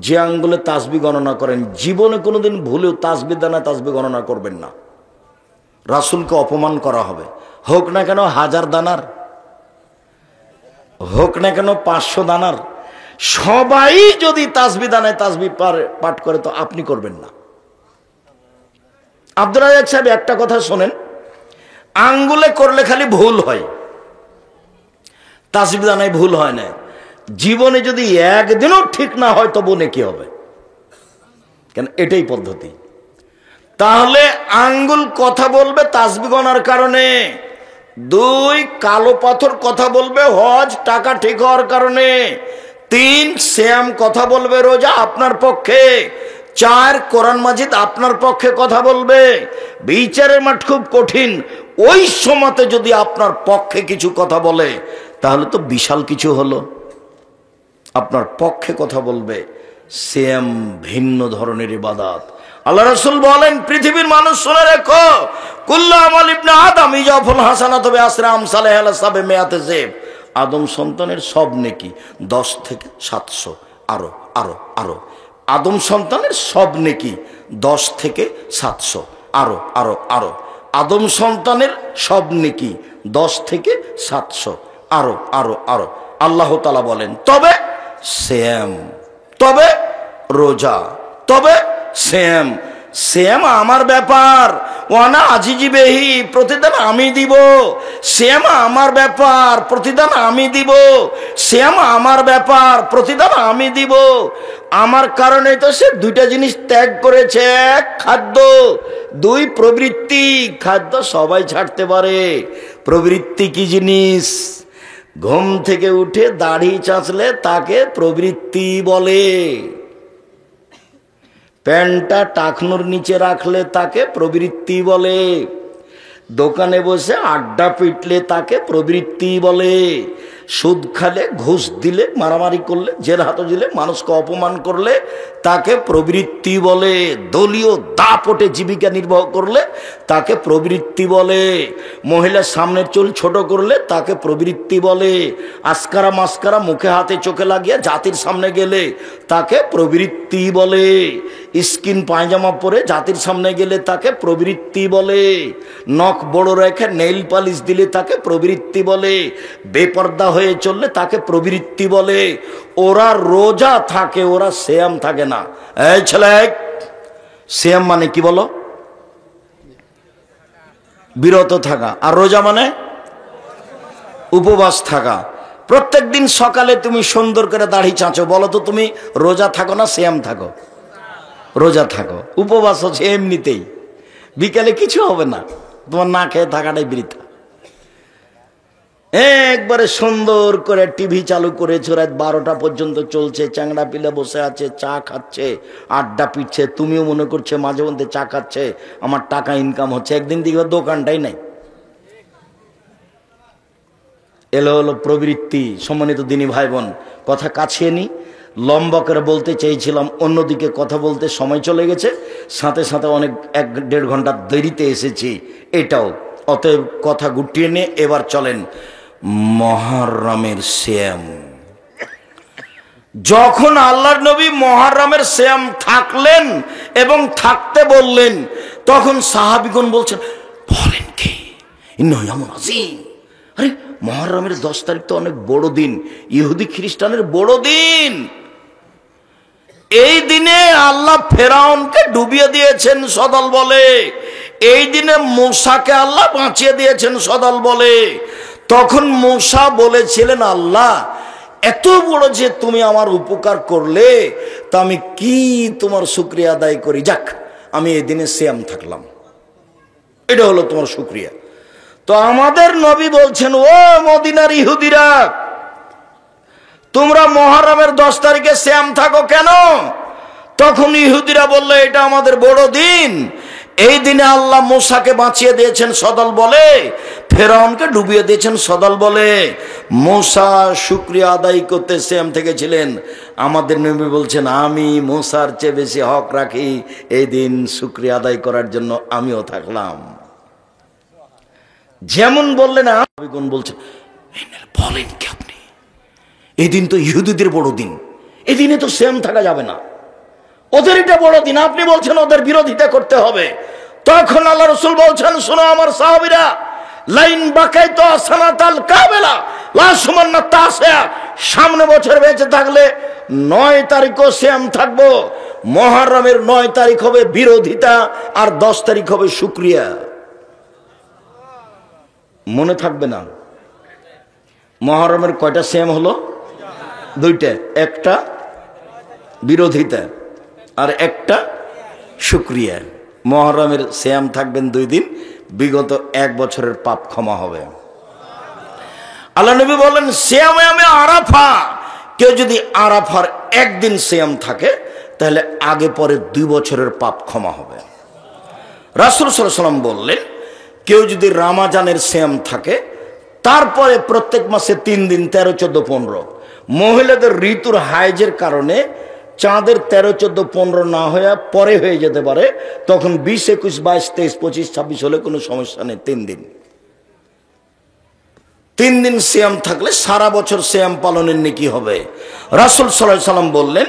যে আঙ্গুলে তাসবিহ গণনা করেন, জীবনে কোনোদিন ভুলেও তাসবিহ দানা তাসবিহ গণনা করবেন না, রাসূলকে অপমান করা হবে। হোক না কেন 1000 দানার, হোক না কেন 500 দানার, সবাই যদি তাসবিহ দানায় তাসবিহ পাঠ করে তো আপনি করবেন না। আব্দুল রাজ্জাক সাহেব একটা কথা শোনেন, আঙ্গুলে করলে খালি ভুল হয়, তাসবিহ দানায় ভুল হয় না। জীবনে যদি একদিনও ঠিক না হয় তবু নেকি হবে, কেন এটাই পদ্ধতি। তাহলে আঙ্গুল কথা বলবে তাসবিহ গণার কারণে, 2 কালো পাথর কথা বলবে হজ টাকা ঠিক হওয়ার কারণে, 3 সিয়াম কথা বলবে রোজা আপনার পক্ষে, 4 কোরআন মাজিদ আপনার পক্ষে কথা বলবে। বিচারের মাঠ খুব কঠিন, ওই সময়তে যদি আপনার পক্ষে কিছু কথা বলে তাহলে তো বিশাল কিছু হলো, আপনার পক্ষে কথা বলবে। সিয়াম ভিন্ন ধরনের ইবাদত। আল্লাহ রাসূল বলেন পৃথিবীর মানুষ শুনে রেখো, কুল্লু আমাল ইবনে আদম ইজাফুল হাসানাতু বিআশরি আমসালিহা আলা সাবঈ মিআতি যিব, আদম সন্তানের সব নেকি 10 থেকে 700, আরো আরো আরো, আদম সন্তানের সব নেকি 10 থেকে 700, আরো আরো আরো, আদম সন্তানের সব নেকি 10 থেকে 700, আরো আরো আরো। আল্লাহ তাআলা বলেন তবে সিয়াম, তবে রোজা, তবে সিয়াম, সিয়াম আমার ব্যাপার, ওয়ানা আজিজি বেহি, প্রতিদান আমি দিব। সিয়াম আমার ব্যাপার, প্রতিদান আমি দিব। সিয়াম আমার ব্যাপার, প্রতিদান আমি দিব। আমার কারণে তো সে 2টা জিনিস ত্যাগ করেছে, 1 খাদ্য, 2 প্রবৃত্তি। খাদ্য সবাই ছাড়তে পারে, প্রবৃত্তি কি জিনিস? ঘুম থেকে উঠে দাড়ি চাঁচলে তাকে প্রবৃত্তি বলে, প্যান্টটা টাকনুর নিচে রাখলে তাকে প্রবৃত্তি বলে, দোকানে বসে আড্ডা পিটলে তাকে প্রবৃত্তি বলে, সুদ খালে, ঘুষ দিলে, মারামারি করলে, জেল হাতে দিলে, মানুষকে অপমান করলে তাকে প্রবৃত্তি বলে, দলীয় দাপটে জীবিকা নির্বাহ করলে তাকে প্রবৃত্তি বলে, মহিলার সামনের চুল ছোট করলে তাকে প্রবৃত্তি বলে, আস্কারা মাস্কারা মুখে হাতে চোখে লাগিয়ে জাতির সামনে গেলে তাকে প্রবৃত্তি বলে, স্কিন পায়জামা পরে জাতির সামনে গেলে তাকে প্রবৃত্তি বলে, নখ বড় রেখে নেইল পালিশ দিলে তাকে প্রবৃত্তি বলে, বেপর্দা হয়ে চললে তাকে প্রবৃত্তি বলে। ওরা রোজা থাকে, ওরা সিয়াম থাকে না। এই ছেলে, সিয়াম মানে কি বলো? বিরত থাকা, আর রোজা মানে উপবাস থাকা। প্রত্যেক দিন সকালে তুমি সুন্দর করে দাড়ি চাঁচো, বলো তো তুমি রোজা থাকো না সিয়াম থাকো? রোজা থাকো, উপবাস হচ্ছে এমনিতেই, বিকালে কিছু হবে না, তোমার না খেয়ে থাকাটাই বৃথা। একবারে সুন্দর করে টিভি চালু করেছে, রাত 12টা পর্যন্ত চলছে, চ্যাংড়া পিলে বসে আছে, চা খাচ্ছে, আড্ডা পিটছে, তুমিও মনে করছে মাঝে মধ্যে চা খাচ্ছে, আমার টাকা ইনকাম হচ্ছে। একদিন দেখবে দোকানটাই নাই। এলো হলো প্রবৃত্তি। সম্মানিত দিনী ভাই বোন, কথা কাছিয়ে নি, লম্বা করে বলতে চেয়েছিলাম, অন্যদিকে কথা বলতে সময় চলে গেছে, সাথে সাথে অনেক 1-1.5 ঘন্টা দেরিতে এসেছি এটাও। অতএব কথা গুটিয়ে নিয়ে এবার চলেন মুহররমের সিয়াম। যখন আল্লাহর নবী মুহররমের সিয়াম থাকলেন এবং থাকতে বললেন, তখন সাহাবীগণ বলছেন, বলেন কি ইন্নাহু ইয়াউমুন আযীম। আরে মুহররমের 10 তারিখ তো অনেক বড় দিন, ইহুদি খ্রিস্টানের বড় দিন। এই দিনে আল্লাহ ফেরাউনকে ডুবিয়ে দিয়েছেন সদল বলে, এই দিনে মূসাকে আল্লাহ বাঁচিয়ে দিয়েছেন সদল বলে। তখন মূসা বলেছিলেন, আল্লাহ এত বড় যে তুমি আমার উপকার করলে, তা আমি কি তোমার শুকরিয়া আদায় করি। যাক, আমি এই দিনে সিয়াম থাকলাম, এটা হলো তোমার শুকরিয়া। তো আমাদের নবী বলছেন, ও মদিনার ইহুদিরা, তোমরা মুহররমের 10 তারিখে সিয়াম থাকো কেন? তখন ইহুদিরা বলল, এটা আমাদের বড় দিন, এই দিনে আল্লাহ মূসাকে বাঁচিয়ে দিয়েছেন সদল বলে, ফেরাউনকে ডুবিয়ে দিয়েছেন সদল বলে। মূসা শুকরিয়া আদায় করতে সিয়াম থেকেছিলেন। আমাদের নবী বলছেন, আমি মূসার চেয়ে বেশি হক রাখি, এই দিন শুকরিয়া আদায় করার জন্য আমিও থাকলাম। যেমন বললেন, আবিগুন বলছেন, বলেন কি আপনি, এই দিন তো ইহুদিদের বড় দিন, এই দিনে তো সিয়াম থাকা যাবে না, ওদের এটা বড় দিন, আপনি বলছেন ওদের বিরোধিতা করতে হবে। তখন আল্লাহ রাসূল বলছেন, শোনো আমার সাহাবীরা, লাইন বাকাইতু সানাতাল কাবেলা লা সুমান্না তাসিয়া, সামনে বছর বেঁচে থাকলে 9 তারিখও সিয়াম থাকবো। মুহররমের 9 তারিখ হবে বিরোধিতা, আর 10 তারিখ হবে শুকরিয়া। মনে থাকবে না? মুহররমের কয়টা সিয়াম হলো? 2টা, একটা বিরোধিতা আর একটা শুকরিয়া। মুহররমের সিয়াম থাকবেন 2 দিন, বিগত 1 বছরের পাপ ক্ষমা হবে। আল্লাহ নবী বলেন, সিয়ামে আরাফা, কেউ যদি আরাফার একদিন সিয়াম থাকে তাহলে আগে পরে 2 বছরের পাপ ক্ষমা হবে। রাসূল সাল্লাল্লাহু আলাইহি ওয়াসাল্লাম বললেন, কেউ যদি রমজানের সিয়াম থাকে, তারপরে প্রত্যেক মাসে 3 দিন 13, 14, 15। মহিলাদের ঋতুর হাইজের কারণে চাঁদের 13, 14, 15 না হয়ে পরে হয়ে যেতে পারে, তখন 20, 21, 22, 23, 25, 26 হলে কোনো সমস্যা নেই। 3 দিন 3 দিন সিয়াম থাকলে সারা বছর সিয়াম পালনের নেকি হবে। রাসূল সাল্লাল্লাহু আলাইহি ওয়াসাল্লাম বললেন,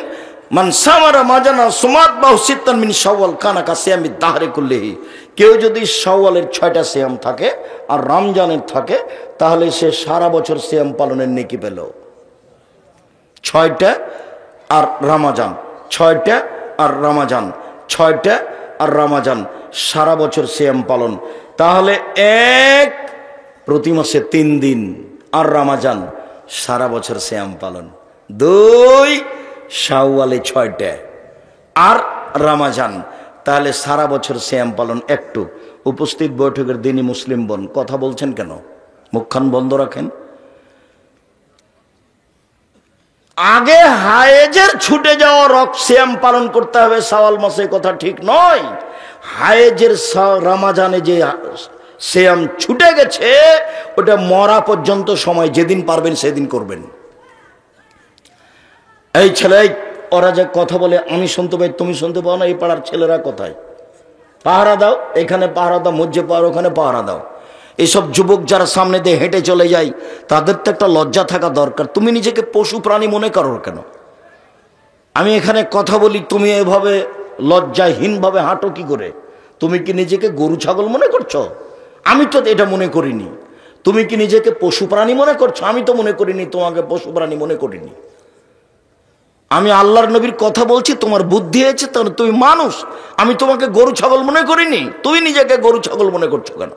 মান সামা রমাজানা সুমাত বাহু সিত্তান মিন শাওয়াল কানা কা সিয়ামি দাহরি কুল্লিহি। কেউ যদি শাওয়ালের 6টা সিয়াম থাকে আর রমজানের থাকে, তাহলে সে সারা বছর সিয়াম পালনের নেকি পেল। 6টা আর রমজান, 6টা আর রমজান, 6টা আর রমজান, সারা বছর সিয়াম পালন। তাহলে 1 প্রতি মাসে 3 দিন, আর রমজান সারা বছর সিয়াম পালন। 2 শাওয়ালে 6টা আর রমজান, তাহলে সারা বছর সিয়াম পালন। একটু উপস্থিত বৈঠকের দিনই মুসলিম বোন, কথা বলছেন কেন? মুখখান বন্ধ রাখেন। আগে হায়েজের ছুটে যাওয়া সিয়াম পালন করতে হবে শাওয়াল মাসে, কথা ঠিক নয়। হায়েজের রমজানে যে সিয়াম ছুটে গেছে, ওটা মরা পর্যন্ত সময়, যেদিন পারবেন সেদিন করবেন। এই ছেলে, ওরা যে কথা বলে আমি শুনতে পাই, তুমি শুনতে পাও না, এই পাড়ার ছেলেরা কোথায়? পাহারা দাও, এখানে পাহারা দাও, মসজিদে পাহারা, ওখানে পাহারা দাও। এইসব যুবক যারা সামনে দিয়ে হেঁটে চলে যায়, তাদের তো একটা লজ্জা থাকা দরকার। তুমি নিজেকে পশু প্রাণী মনে করো কেন? আমি এখানে কথা বলি, তুমি এভাবে লজ্জাহীনভাবে হাঁটো কি করে? তুমি কি নিজেকে গরু ছাগল মনে করছো? আমি তো এটা মনে করিনি। তুমি কি নিজেকে পশু প্রাণী মনে করছো? আমি তো মনে করিনি তোমাকে পশু প্রাণী মনে করিনি। আমি আল্লাহর নবীর কথা বলছি, তোমার বুদ্ধি হয়েছে, তাহলে তুমি মানুষ। আমি তোমাকে গরু ছাগল মনে করিনি। তুমি নিজেকে গরু ছাগল মনে করছো কেন?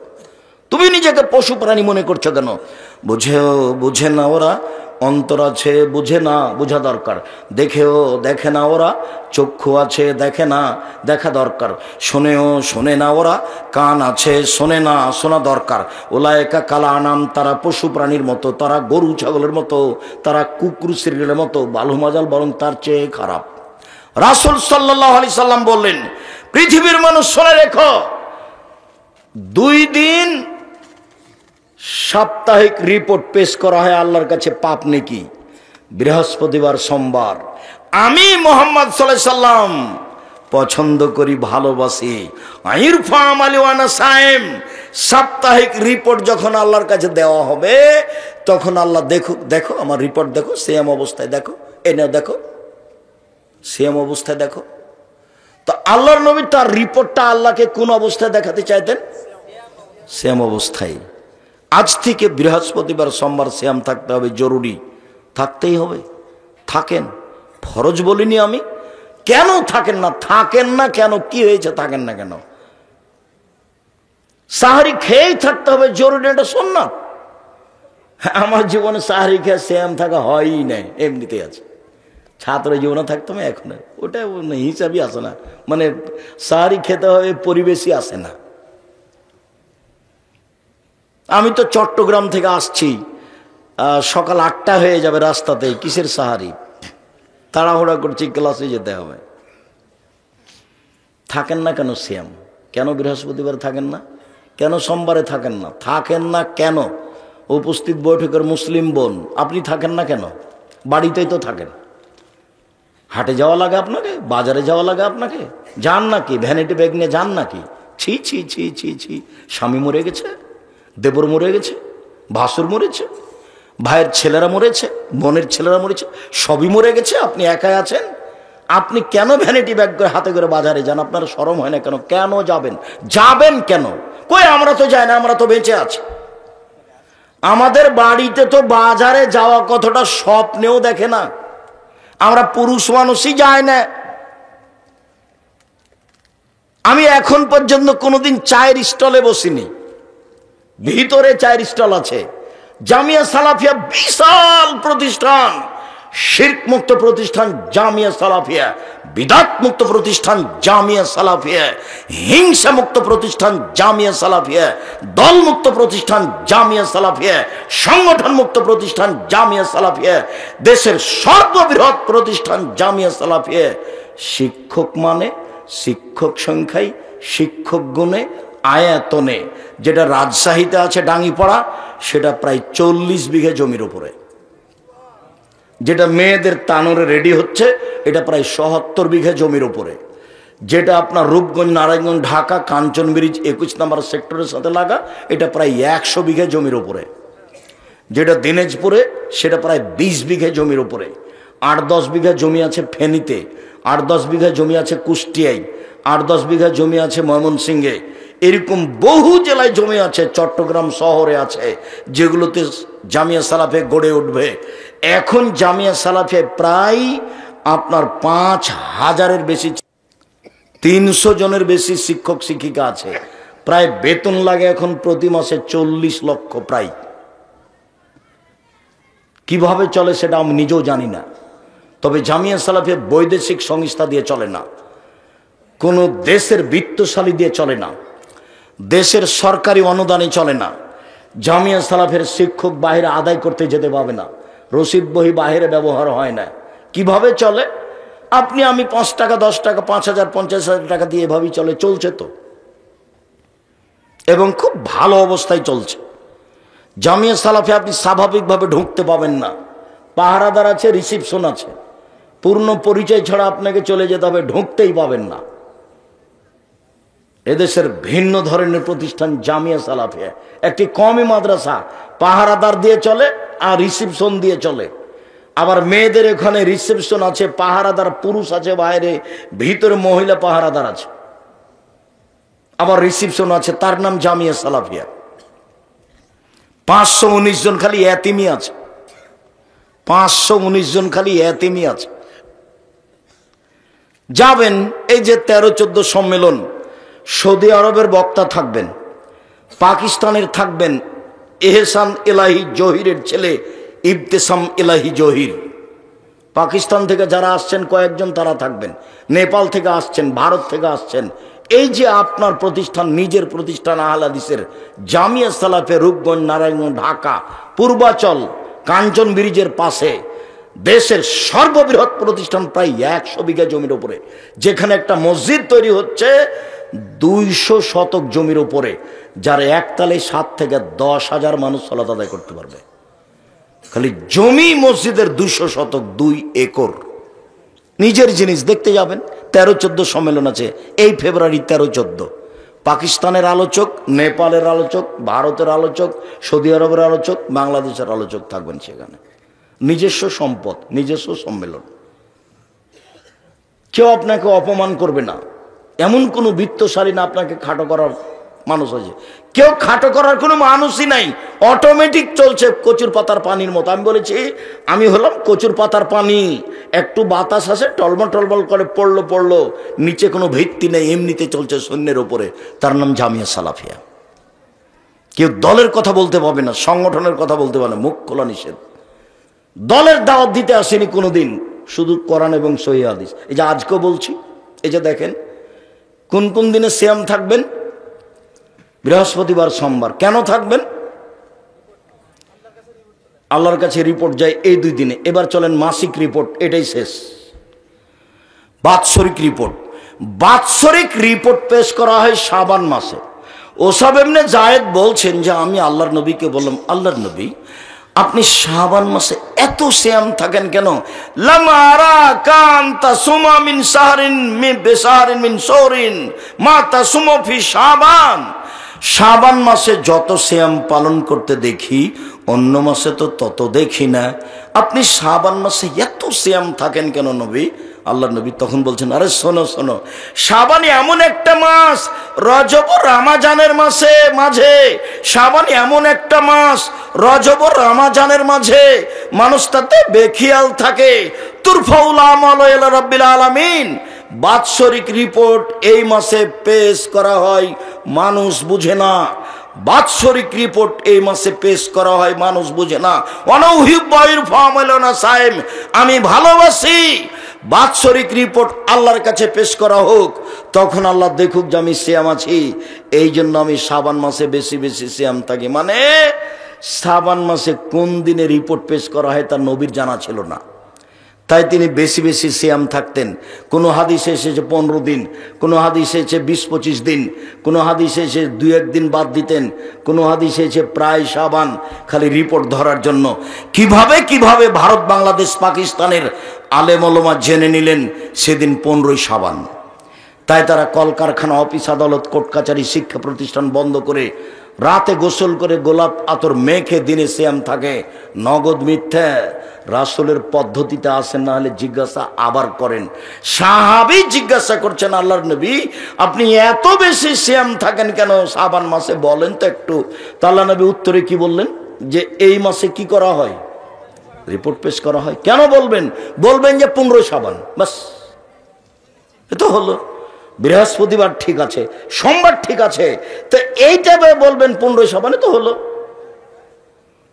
তুমি নিজেকে পশু প্রাণী মনে করছো কেন? বুঝে না ওরা, অন্তর আছে, বুঝে না, বোঝা দরকার। দেখেও দেখে না ওরা, চক্ষু আছে দেখে না, দেখা দরকার। শোনেও শোনে না ওরা, কান আছে শোনে না, শোনা দরকার। ওলায়েকা কালা আনাম, তারা পশু প্রাণীর মতো, তারা গরু ছাগলের মতো, তারা কুকুর শ্রীরের মতো, বালু মাজাল বরং তার চেয়ে খারাপ। রাসূল সাল্লাল্লাহু আলাইহি সাল্লাম বললেন, পৃথিবীর মানুষ শুনে রেখো, 2 দিন সাপ্তাহিক রিপোর্ট পেশ করা হয় আল্লাহর কাছে পাপ নেকি, বৃহস্পতিবার, সোমবার। আমি মুহাম্মদ সাল্লাল্লাহু আলাইহি সাল্লাম পছন্দ করি, ভালোবাসি। আইরফা আমালি ওয়ানা সাইম, সাপ্তাহিক রিপোর্ট যখন আল্লাহর কাছে দেওয়া হবে তখন আল্লাহ দেখো, দেখো আমার রিপোর্ট দেখো, সেম অবস্থায় দেখো, এনে দেখো, সেম অবস্থায় দেখো। তো আল্লাহর নবী তার রিপোর্টটা আল্লাহকে কোন অবস্থায় দেখাতে চাইতেন? সেম অবস্থায়। আজ থেকে বৃহস্পতিবার, সোমবার সিয়াম থাকতে হবে, জরুরি, থাকতেই হবে। থাকেন, ফরজ বলিনি আমি। কেন থাকেন না? থাকেন না কেন? কি হয়েছে থাকেন না কেন? সাহারি খেয়েই থাকতে হবে, জরুরি, এটা সুন্নাত। আমার জীবনে সাহারি খেয়ে সিয়াম থাকা হয়ই নাই, এমনিতেই আছে। ছাত্র জীবনে থাকতাম, এখন ওটা হিসাবই আসে না, মানে সাহারি খেতে হবে পরিবেশই আসে না। আমি তো চট্টগ্রাম থেকে আসছি, সকাল 8টা হয়ে যাবে রাস্তাতে, কিসের সাহারি? তাড়াহুড়া করছি, ক্লাসে যেতে হবে। থাকেন না কেন সিয়াম? কেন বৃহস্পতিবার থাকেন না? কেন সোমবারে থাকেন না? থাকেন না কেন? উপস্থিত বৈঠকের মুসলিম বোন, আপনি থাকেন না কেন? বাড়িতেই তো থাকেন। হাটে যাওয়া লাগে আপনাকে, বাজারে যাওয়া লাগে আপনাকে, যান নাকি? ভ্যানিটি ব্যাগ নিয়ে যান নাকি? ছি ছি ছি ছি ছি। স্বামী মরে গেছে, দেবর মরে গেছে, ভাসুর মরেছে, ভাইয়ের ছেলেরা মরেছে, বোনের ছেলেরা মরেছে, সবই মরে গেছে, আপনি একাই আছেন। আপনি কেন ভ্যানিটি ব্যাগ করে হাতে করে বাজারে যান? আপনার শরম হয় না কেন? কেন যাবেন? যাবেন কেন? কই আমরা তো যাই না, আমরা তো বেঁচে আছি। আমাদের বাড়িতে তো বাজারে যাওয়া কতটা স্বপ্নেও দেখে না, আমরা পুরুষ মানুষই যায় না। আমি এখন পর্যন্ত কোনোদিন চায়ের স্টলে বসিনি। ভিতরে চায়ের স্টল আছে। জামিয়া সালাফিয়া বিশাল প্রতিষ্ঠান, শিরক মুক্ত প্রতিষ্ঠান জামিয়া সালাফিয়া, বিদআত মুক্ত প্রতিষ্ঠান জামিয়া সালাফিয়া, হিংসা মুক্ত প্রতিষ্ঠান জামিয়া সালাফিয়া, দল মুক্ত প্রতিষ্ঠান জামিয়া সালাফিয়া, সংগঠন মুক্ত প্রতিষ্ঠান জামিয়া সালাফিয়া, দেশের সর্ববৃহৎ প্রতিষ্ঠান জামিয়া সালাফিয়া। শিক্ষক মানে শিক্ষক সংখ্যায়, শিক্ষক গুণে, আয়াতনে, যেটা রাজশাহীতে আছে ডাঙ্গিপাড়া, সেটা প্রায় 40 বিঘা জমির উপরে। যেটা মেয়েদের তানোরে রেডি হচ্ছে, এটা প্রায় ৭০ বিঘা জমির উপরে। যেটা আপনার রূপগঞ্জ, নারায়ণগঞ্জ, ঢাকা, কাঞ্চন ব্রিজ 21 নম্বর সেক্টরের সাথে লাগা, এটা প্রায় 100 বিঘা জমির উপরে। যেটা দিনাজপুরে, সেটা প্রায় 20 বিঘা জমির উপরে। 8-10 বিঘা জমি আছে ফেনীতে, 8-10 বিঘা জমি আছে কুষ্টিয়ায়, 8-10 বিঘা জমি আছে ময়মনসিংহে। এরকম বহু জেলায় জমি আছে, চট্টগ্রাম শহরে আছে, যেগুলোতে জামিয়া সালাফিয়া গড়ে উঠবে। এখন জামিয়া সালাফিয়ায় প্রায় আপনার 5000-এর বেশি, 300 জনের বেশি শিক্ষক শিক্ষিকা আছে। প্রায় বেতন লাগে এখন প্রতি মাসে 40 লক্ষ প্রায়। কিভাবে চলে সেটা আমি নিজেও জানি না। তবে জামিয়া সালাফিয়া বৈদেশিক সংস্থা দিয়ে চলে না, কোনো দেশের বিত্তশালী দিয়ে চলে না, দেশের সরকারি অনুদানে চলে না। জামিয়া সালাফের শিক্ষক বাইরে আদায় করতে যেতে পাবে না, রসিদ বহি বাইরে ব্যবহার হয় না। কিভাবে চলে? আপনি আমি 5 টাকা, 10 টাকা, 5000, 50,000 টাকা দিয়ে এভাবেই চলে, চলছে তো, এবং খুব ভালো অবস্থায় চলছে। জামিয়া সালাফে আপনি স্বাভাবিকভাবে ঢুকতে পাবেন না, পাহারাদার আছে, রিসিপশন আছে, পূর্ণ পরিচয় ছাড়া আপনাকে চলে যেতে হবে, ঢুকতেই পাবেন না। এদেশের ভিন্ন ধরনের প্রতিষ্ঠান জামিয়া সালাফিয়া, একটি কওমি মাদ্রাসা, পাহারাদার দিয়ে চলে আর রিসিপশন দিয়ে চলে। আবার মেয়েদের এখানে রিসেপশন আছে, পাহারাদার পুরুষ আছে বাইরে, ভিতরে মহিলা পাহারাদার আছে, আবার রিসেপশন আছে, তার নাম জামিয়া সালাফিয়া। 519 জন খালি এতিমি আছে, 519 জন খালি এতিমি আছে। যাবেন, এই যে 13-14 সম্মেলন, সৌদি আরবের বক্তা থাকবেন, পাকিস্তানের থাকবেন এহসান এলাহি জহিরের ছেলে ইবতেসাম ইলাহি জহির। পাকিস্তান থেকে যারা আসছেন কয়েকজন তারা থাকবেন, নেপাল থেকে আসছেন, ভারত থেকে আসছেন। এই যে আপনার প্রতিষ্ঠান, নিজের প্রতিষ্ঠান আহলে হাদিসের জামিয়া সালাফে, রূপগঞ্জ, নারায়ণগঞ্জ, ঢাকা, পূর্বাচল, কাঞ্চন ব্রিজের পাশে, দেশের সর্ববৃহৎ প্রতিষ্ঠান, প্রায় 100 বিঘা জমির উপরে, যেখানে একটা মসজিদ তৈরি হচ্ছে 200 শতক জমির উপরে, যার একতালে 7 থেকে 10,000 মানুষ সালাত আদায় করতে পারবে। খালি জমি মসজিদের 200 শতক, 2 একর। নিজের জিনিস দেখতে যাবেন। 13-14 সম্মেলন আছে এই ফেব্রুয়ারি 13-14। পাকিস্তানের আলোচক, নেপালের আলোচক, ভারতের আলোচক, সৌদি আরবের আলোচক, বাংলাদেশের আলোচক থাকবেন সেখানে। নিজস্ব সম্পদ, নিজস্ব সম্মেলন। কেউ আপনাকে অপমান করবে না, এমন কোনো বৃত্তশালী না আপনাকে খাটো করার মানুষ আছে। কেউ খাটো করার কোনো মানুষই নাই, অটোমেটিক চলছে কচুর পাতার পানির মতো। আমি বলেছি আমি হলাম কচুর পাতার পানি, একটু বাতাস আসে টলমল টলমল করে পড়লো, নিচে কোনো ভিত্তি নেই, এমনিতে চলছে শূন্যের ওপরে। তার নাম জামিয়া সালাফিয়া। কেউ দলের কথা বলতে পারবে না, সংগঠনের কথা বলতে পারবে না, মুখ খোলা নিষেধ। দলের দাওয়াত দিতে আসেনি কোনোদিন, শুধু কোরআন এবং সহিহ হাদিস। এই যে আজকেও বলছি, এই যে দেখেন কোন কোন দিনে সিয়াম থাকবেন, বৃহস্পতিবার, সোমবার। কেন থাকবেন? আল্লাহর কাছে রিপোর্ট যায় এই 2 দিনে। এবার চলেন মাসিক রিপোর্ট, এটাই শেষ। বাৎসরিক রিপোর্ট, বাৎসরিক রিপোর্ট পেশ করা হয় শাবান মাসে। ওসাব ইবনে জায়েদ বলছেন যে আমি আল্লাহর নবীকে বললাম, আল্লাহর নবী আপনি শাবান মাসে এত সিয়াম থাকেন কেন? লামারা কান্তা সুমা মিন সাহরিন মিন বিসাহরিন মিন সৌরিন মা তাসুমু ফি শাবান। শাবান মাসে যত সিয়াম পালন করতে দেখি, অন্য মাসে তো তত দেখি না। আপনি শাবান মাসে এত সিয়াম থাকেন কেন নবী? আল্লাহ নবী তখন বলছেন, আরে শোনো শোনো, শাবান এমন একটা মাস, রজব ও রমাজানের মাঝে শাবান এমন একটা মাস, রজব ও রমাজানের মাঝে মানুষ তাতে বেখিয়াল থাকে। তুরফাউল আমাল ইলা রাব্বিল আলামিন। বাৎসরিক রিপোর্ট এই মাসে পেশ করা হয়, মানুষ বুঝে না। বাৎসরিক রিপোর্ট এই মাসে পেশ করা হয়, মানুষ বুঝে না। আমি ভালোবাসি বাৎসরিক রিপোর্ট আল্লাহর কাছে পেশ করা হোক, তখন আল্লাহ দেখুক যে আমি সিয়াম আছি। এই জন্য আমি শাবান মাসে বেশি বেশি সিয়াম থাকি। মানে শাবান মাসে কোন দিনে রিপোর্ট পেশ করা হয় তার নবীর জানা ছিল না, তাই তিনি বেশি বেশি সিয়াম থাকতেন। কোনো হাদিসে এসেছে 15 দিন, কোনো হাদিসে এসেছে 20-25 দিন, কোনো হাদিসে এসে 2-1 দিন বাদ দিতেন, কোনো হাদিসে এসে প্রায় শাবান, খালি রিপোর্ট ধরার জন্য। কিভাবে কিভাবে ভারত, বাংলাদেশ, পাকিস্তানের আলেম ওলামা জেনে নিলেন সেদিন 15ই শাবান। তাই তারা কলকারখানা, অফিস আদালত, কোর্ট কাচারি, শিক্ষা প্রতিষ্ঠান বন্ধ করে রাতে গোসল করে গোলাপ আতর মেখে দিনে সিয়াম থাকে। নগদ মিথ্যা, রাসূলের পদ্ধতিতে আসেন, না হলে জিজ্ঞাসা আবার করেন। সাহাবী জিজ্ঞাসা করছেন, আল্লাহর নবী আপনি এত বেশি সিয়াম থাকেন কেন শাবান মাসে, বলেন তো একটু। তা আল্লাহর নবী উত্তরে কি বললেন? যে এই মাসে কি করা হয়? রিপোর্ট পেশ করা হয়। কেন বলবেন? বলবেন যে 15 শাবান, বাস এ তো হলো। বৃহস্পতিবার ঠিক আছে, সোমবার ঠিক আছে, তো এইটা বলবেন 15 শাবানে তো হলো।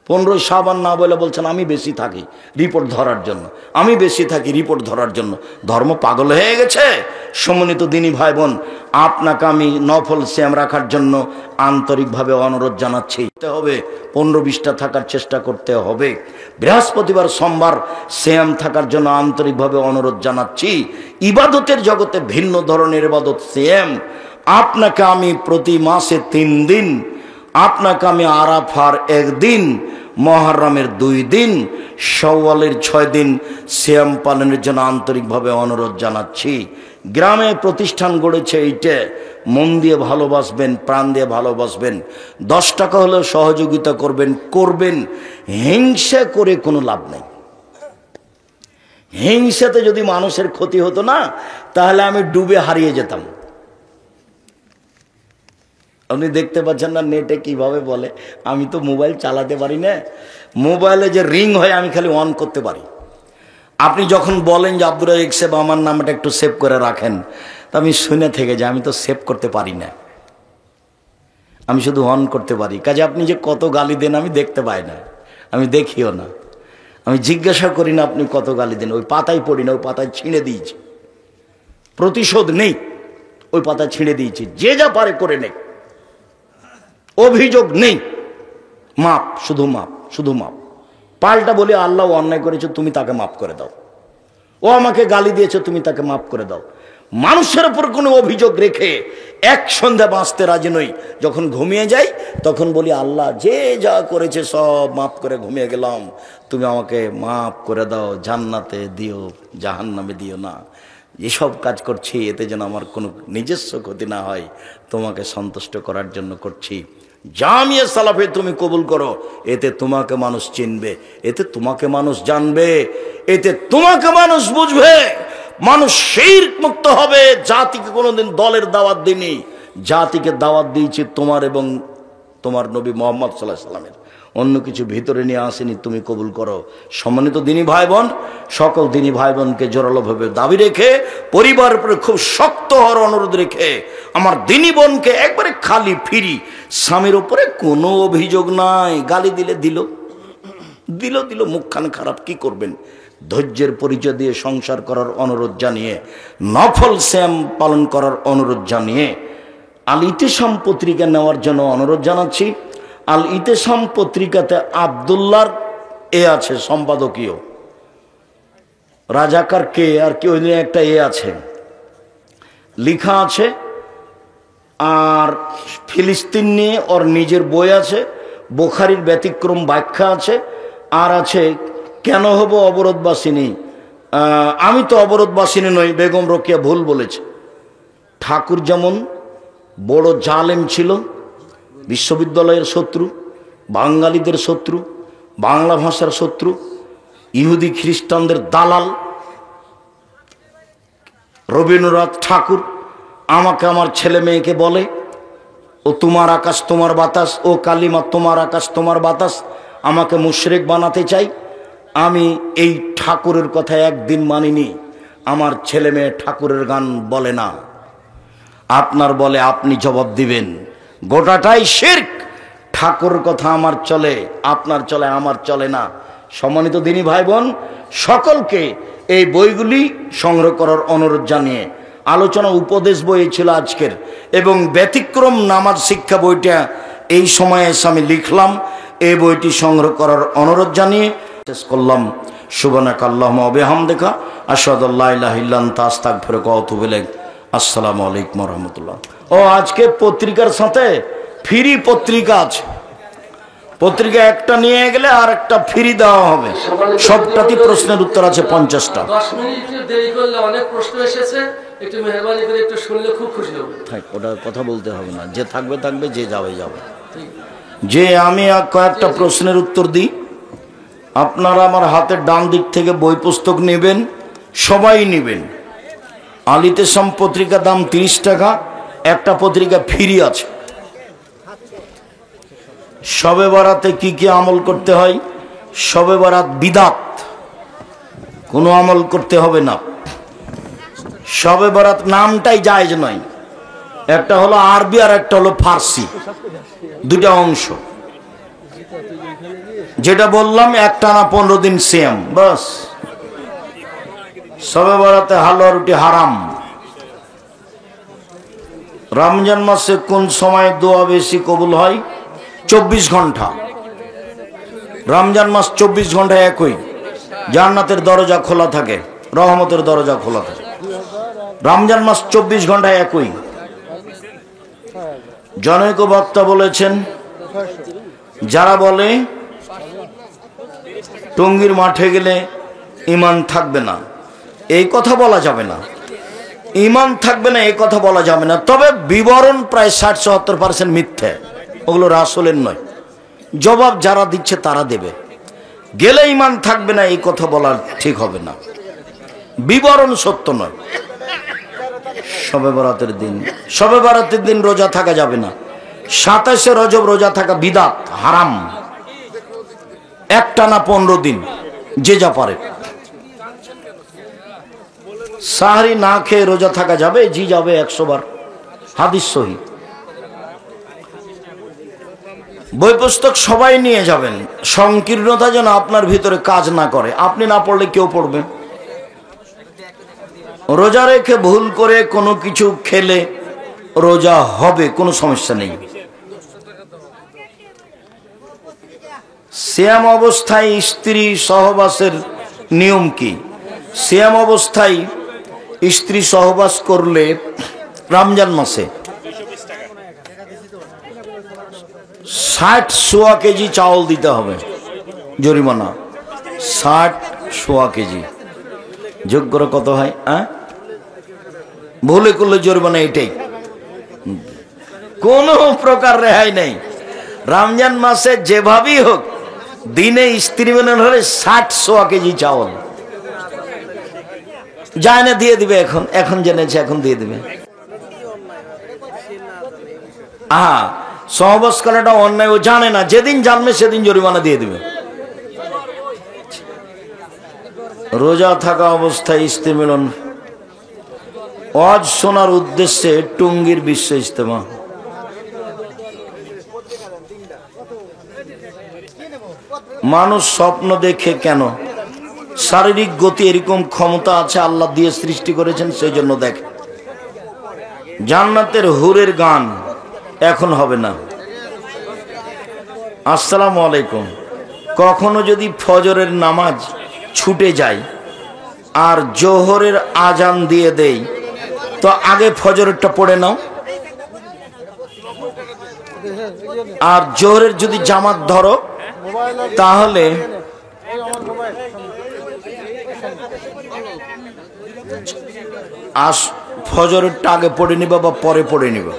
15 শাবান না বলে বলছেন আমি বেশি থাকি রিপোর্ট ধরার জন্য, আমি বেশি থাকি রিপোর্ট ধরার জন্য। ধর্ম পাগল হয়ে গেছে। সম্মানিত দিনী ভাই বোন, আপনাকে আমি নফল সিয়াম রাখার জন্য আন্তরিকভাবে অনুরোধ জানাচ্ছি। হবে 15-20টা থাকার চেষ্টা করতে হবে। বৃহস্পতিবার, সোমবার সিয়াম থাকার জন্য আন্তরিকভাবে অনুরোধ জানাচ্ছি। ইবাদতের জগতে ভিন্ন ধরনের ইবাদত সিয়াম। আপনাকে আমি প্রতি মাসে 3 দিন, আপনাকে আমি আরাফার 1 দিন, মুহররমের 2 দিন, শাওয়ালের 6 দিন সিয়াম পালনের জন্য আন্তরিকভাবে অনুরোধ জানাচ্ছি। গ্রামে প্রতিষ্ঠান গড়েছে এইটা, মন দিয়ে ভালোবাসবেন, প্রাণ দিয়ে ভালোবাসবেন। 10 টাকা হলেও সহযোগিতা করবেন। হিংসা করে কোনো লাভ নেই। হিংসাতে যদি মানুষের ক্ষতি হতো না, তাহলে আমি ডুবে হারিয়ে যেতাম। আপনি দেখতে পাচ্ছেন না নেটে কিভাবে বলে, আমি তো মোবাইল চালাতে পারি না, মোবাইলে যে রিং হয় আমি খালি অন করতে পারি। আপনি যখন বলেন যে আব্দুর রাজ্জাক সাহেব আমার নামটা একটু সেভ করে রাখেন, তা আমি শুনে থেকে যাই, আমি তো সেভ করতে পারি না, আমি শুধু অন করতে পারি। কাজে আপনি যে কত গালি দেন আমি দেখতে পাই না, আমি দেখিও না। আমি জিজ্ঞাসা করি না আপনি কত গালি দেন, ওই পাতায় পড়ি না, ওই পাতায় ছিঁড়ে দিয়েছি। প্রতিশোধ নেই, ওই পাতা ছিঁড়ে দিয়েছি, যে যা পারে করে নেই, অভিযোগ নেই, মাপ, শুধু মাপ, শুধু মাপ। পাল্টা বলি আল্লাহ অন্যায় করেছে, তুমি তাকে মাফ করে দাও। ও আমাকে গালি দিয়েছে, তুমি তাকে মাফ করে দাও। মানুষের উপর কোনো অভিযোগ রেখে এক সন্ধ্যা বাঁচতে রাজি নই। যখন ঘুমিয়ে যাই তখন বলি আল্লাহ যে যা করেছে সব মাফ করে ঘুমিয়ে গেলাম, তুমি আমাকে মাফ করে দাও, জান্নাতে দিও, জাহান্নামে দিও না। এসব কাজ করছি এতে যেন আমার কোনো নিজস্ব ক্ষতি না হয়, তোমাকে সন্তুষ্ট করার জন্য করছি। জামিয়া সালাফে তুমি কবুল করো, এতে তোমাকে মানুষ চিনবে, এতে তোমাকে মানুষ জানবে, এতে তোমাকে মানুষ বুঝবে, মানুষ শিরক মুক্ত হবে। জাতিকে কোনোদিন দলের দাওয়াত দিইনি, জাতিকে দাওয়াত দিয়েছি তোমার এবং তোমার নবী মুহাম্মদ সাল্লাল্লাহু আলাইহি ওয়াসাল্লামের, অন্য কিছু ভিতরে নিয়ে আসেনি, তুমি কবুল করো। সম্মানিত দিনী ভাই বোন, সকল দিনী ভাই বোনকে জোরালোভাবে দাবি রেখে, পরিবার উপরে খুব শক্ত হওয়ার অনুরোধ রেখে, আমার দিনী বোনকে একবারে খালি ফিরি, স্বামীর উপরে কোনো অভিযোগ নাই, গালি দিলে দিল, মুখখান খারাপ, কি করবেন? ধৈর্যের পরিচয় দিয়ে সংসার করার অনুরোধ জানিয়ে, নফল শ্যাম পালন করার অনুরোধ জানিয়ে, আল ইতিসাম পত্রিকা নেওয়ার জন্য অনুরোধ জানাচ্ছি। আল ইতিসাম পত্রিকাতে আব্দুল্লাহর আছে সম্পাদকীয়, রাজাকার কে আর কি ওই একটা আছে লেখা আছে, আর ফিলিস্তিন নিয়ে ওর নিজের বই আছে, বুখারীর ব্যতিক্রম ব্যাখ্যা আছে, আর আছে কেন হব অবরোধবাসিনী, আমি তো অবরোধবাসিনী নই, বেগম রোকেয়া ভুল বলেছে। ঠাকুর যেমন বড় জালেম ছিল, বিশ্ববিদ্যালয়ের শত্রু, বাঙালিদের শত্রু, বাংলা ভাষার শত্রু, ইহুদি খ্রিস্টানদের দালাল, রবীন্দ্রনাথ ঠাকুর আমাকে আমার ছেলে মেয়েকে বলে, ও তোমার আকাশ তোমার বাতাস, ও কালিমা তোমার আকাশ তোমার বাতাস, আমাকে মুশরিক বানাতে চাই। আমি এই ঠাকুরের কথা একদিন মানিনি, আমার ছেলে মেয়ে ঠাকুরের গান বলে না। আপনার বলে আপনি জবাব দিবেন, গোটাটাই শিরক। ঠাকুরের কথা আমার চলে, আপনার চলে, আমার চলে না। সম্মানিত দিনী ভাই বোন, সকলকে এই বইগুলি সংগ্রহ করার অনুরোধ জানিয়ে, আলোচনা উপদেশ বই ছিল আজকের, এবং ব্যতিক্রম নামাজ শিক্ষা বইটা এই সময়ে এসে আমি লিখলাম, এই বইটি সংগ্রহ করার অনুরোধ জানিয়ে শেষ করলাম। সুবহানাকা আল্লাহুম্মা ওয়া বিহামদিকা আশহাদু আল্লা ইলাহা ইল্লা আনতা আস্তাগফিরুকা ওয়া আতুবু ইলাইক। আসসালামু আলাইকুম ওয়া রাহমাতুল্লাহ। ও আজকে পত্রিকার সাথে ফ্রি পত্রিকা আছে, পত্রিকা একটা নিয়ে গেলে আর একটা ফ্রি দেওয়া হবে, সবটাতে প্রশ্নের উত্তর আছে 50টা। 10 মিনিট দেরি করলে অনেক প্রশ্ন এসেছে, একটু মেহরবানি করে একটু শুনলে খুব খুশি হব। থাক, ওটা কথা বলতে হবে না, যে থাকবে থাকবে, যে যাবে যাবে। যে আমি কয়েকটা প্রশ্নের উত্তর দিই, আপনারা আমার হাতের ডান দিক থেকে বই পুস্তক নেবেন, সবাই নেবেন। আল ইতিসাম পত্রিকা দাম 30 টাকা, একটা পত্রিকা ফ্রি আছে। শবে বরাতে কি কি আমল করতে হয়? শবে বরাত বিদাত, কোনো আমল করতে হবে না। শবে বরাত নামটাই জায়েজ নয়, একটা হলো আরবি আর একটা হলো ফার্সি, দুটা অংশ। যেটা বললাম একটানা 15 দিন সিয়াম, বাস। শবে বরাতে হালুয়া রুটি হারাম। রমজান মাসে কোন সময় দোয়া বেশি কবুল হয়? 24 ঘন্টা। রমজান মাস 24 ঘন্টা একই, জান্নাতের দরজা খোলা থাকে, রহমতের দরজা খোলা থাকে। রমজান মাস 24 ঘন্টা একই। জনৈক বক্তা বলেছেন, যারা বলে টঙ্গীর মাঠে গেলে ঈমান থাকবে না, এই কথা বলা যাবে না। ঈমান থাকবে না এই কথা বলা যাবে না, তবে বিবরণ প্রায় 60-70% মিথ্যে, ওগুলো রাসূলের নয়। জবাব যারা দিচ্ছে তারা দেবে। গেলে ঈমান থাকবে না এই কথা বলা ঠিক হবে না, বিবরণ সত্য নয়। শবে বরাতের দিন, শবে বরাতের দিন রোজা থাকা যাবে না। 27শে রজব রোজা থাকা বিদাত, হারাম। একটানা 15 দিন, যে যা পারে। সাহরি না খেয়ে রোজা থাকা যাবে, জি যাবে 100 বার, হাদিস সহি। বই পুস্তক সবাই নিয়ে যাবেন, সংকীর্ণতা যেন আপনার ভিতরে কাজ না করে। আপনি না পড়লে কেউ পড়বে। রোজা রেখে ভুল করে কোনো কিছু খেলে রোজা হবে, কোনো সমস্যা নেই। সিয়াম অবস্থায় স্ত্রী সহবাসের নিয়ম কি? সিয়াম অবস্থায় স্ত্রী সহবাস করলে রমজান মাসে 60 কেজি চাউল দিতে হবে জরিমানা। 60 কেজি। যোগ্যরা কত হয়? ভুলে করলে জরিমানা এটাই, কোনো প্রকার রেহাই নেই। রমজান মাসে যেভাবেই হোক দিনে স্ত্রী মেনে হলে 60 কেজি চাউল যায় না, দিয়ে দিবে। এখন জেনেছে, এখন দিয়ে দিবে। সহবাস করাটা অন্যায়, ও জানে না, যেদিন জানবে সেদিন জরিমানা দিয়ে দিবে। রোজা থাকা অবস্থায় স্ত্রী মিলন। ওয়াজ শোনার উদ্দেশ্যে টুঙ্গির বিশ্ব ইজতেমা। মানুষ স্বপ্ন দেখে কেন? শারীরিক গতি এরকম ক্ষমতা আছে, আল্লাহ দিয়ে সৃষ্টি করেছেন, সেই জন্য দেখে। জান্নাতের হুরের গান এখন হবে না। আসসালামু আলাইকুম। কখনো যদি ফজরের নামাজ ছুটে যায় আর জোহরের আজান দিয়ে দেই, তো আগে ফজরেরটা পড়ে নাও। আর জোহরের যদি জামাত ধরো তাহলে ফজরেরটা আগে পড়ে নিবা বা পরে পড়ে নিবা।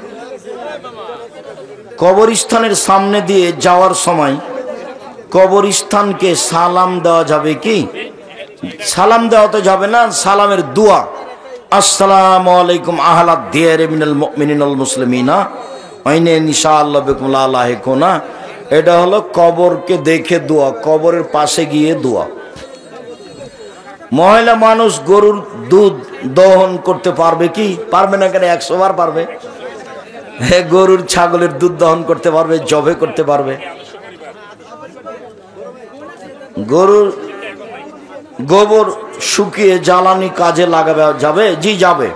কবরস্থানের সামনে দিয়ে যাওয়ার সময় কবরস্থানকে সালাম দেওয়া যাবে কি? সালাম দেওয়া তো যাবে না, সালামের দোয়া, আসসালামু আলাইকুম আহলাদ দিয়ারে মিনাল মুমিনিনাল মুসলিমিনা আইনে ইনশাআল্লাহ বিকুম লা লাহিকুনা। এটা হলো কবরকে দেখে দোয়া, কবরের পাশে গিয়ে দোয়া। মহিলা মানুষ গরুর দুধ দহন করতে পারবে কি? পারবে না কেন? 100 বার পারবে। গরুর ছাগলের দুধ দহন করতে পারবে, জবে করতে পারবে। গরুর গোবর শুকিয়ে জ্বালানি কাজে লাগাবে যাবে? জি যাবে।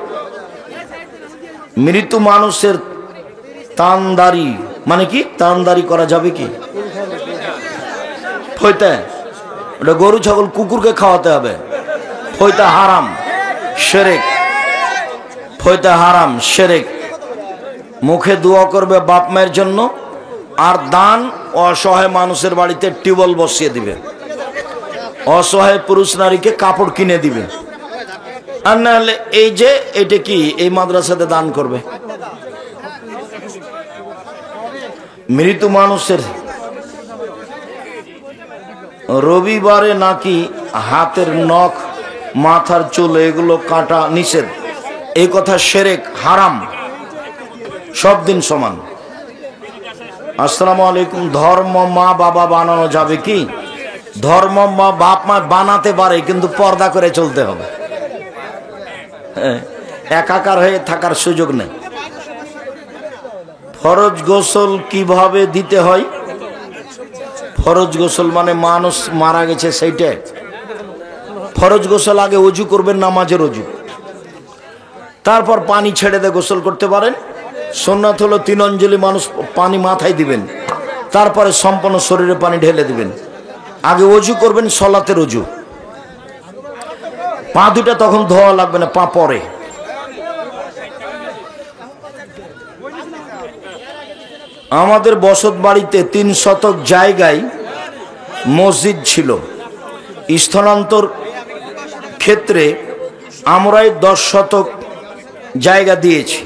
মৃত মানুষের তানদারি মানে কি? তানদারি করা যাবে কি? ফইতে ওটা গরু ছাগল কুকুরকে খাওয়াতে হবে। ফইতে হারাম, শিরক। ফইতে হারাম, শিরক। মুখে দোয়া করবে বাপ মায়ের জন্য, আর দান অসহায় মানুষের বাড়িতে টিউবওয়েল বসিয়ে দিবে, অসহায় পুরুষ নারীকে কাপড় কিনে দিবে। আর না হলে এই যে এটা কি, এই মাদ্রাসাতে দান করবে। মৃত মানুষের রবিবারে নাকি হাতের নখ, মাথার চুল এগুলো কাটা নিষেধ। এই কথা শিরক, হারাম, সব দিন সমান। আসসালামু আলাইকুম। ধর্ম মা বাবা বানানো যাবে কি? ধর্ম মা বাপ মা বানাতে পারে, কিন্তু পর্দা করে চলতে হবে। একাকার হয়ে থাকার সুযোগ নেই। ফরজ গোসল কিভাবে দিতে হয়? ফরজ গোসল মানে মানুষ মারা গেছে সেইটা। ফরজ গোসল আগে অজু করবেন, নামাজের অজু, তারপর পানি ছেড়ে দিয়ে গোসল করতে পারেন। সুন্নাত হলো 3 অঞ্জলি মানুষ পানি মাথায় দিবেন, তারপরে সম্পূর্ণ শরীরে পানি ঢেলে দিবেন। আগে অজু করবেন, সলাতের অজু। পা দুটা তখন ধোয়া লাগবে না, পা পরে। আমাদের বসত বাড়িতে 3 শতক জায়গায় মসজিদ ছিল। স্থানান্তর ক্ষেত্রে আমরাই 10 শতক জায়গা দিয়েছি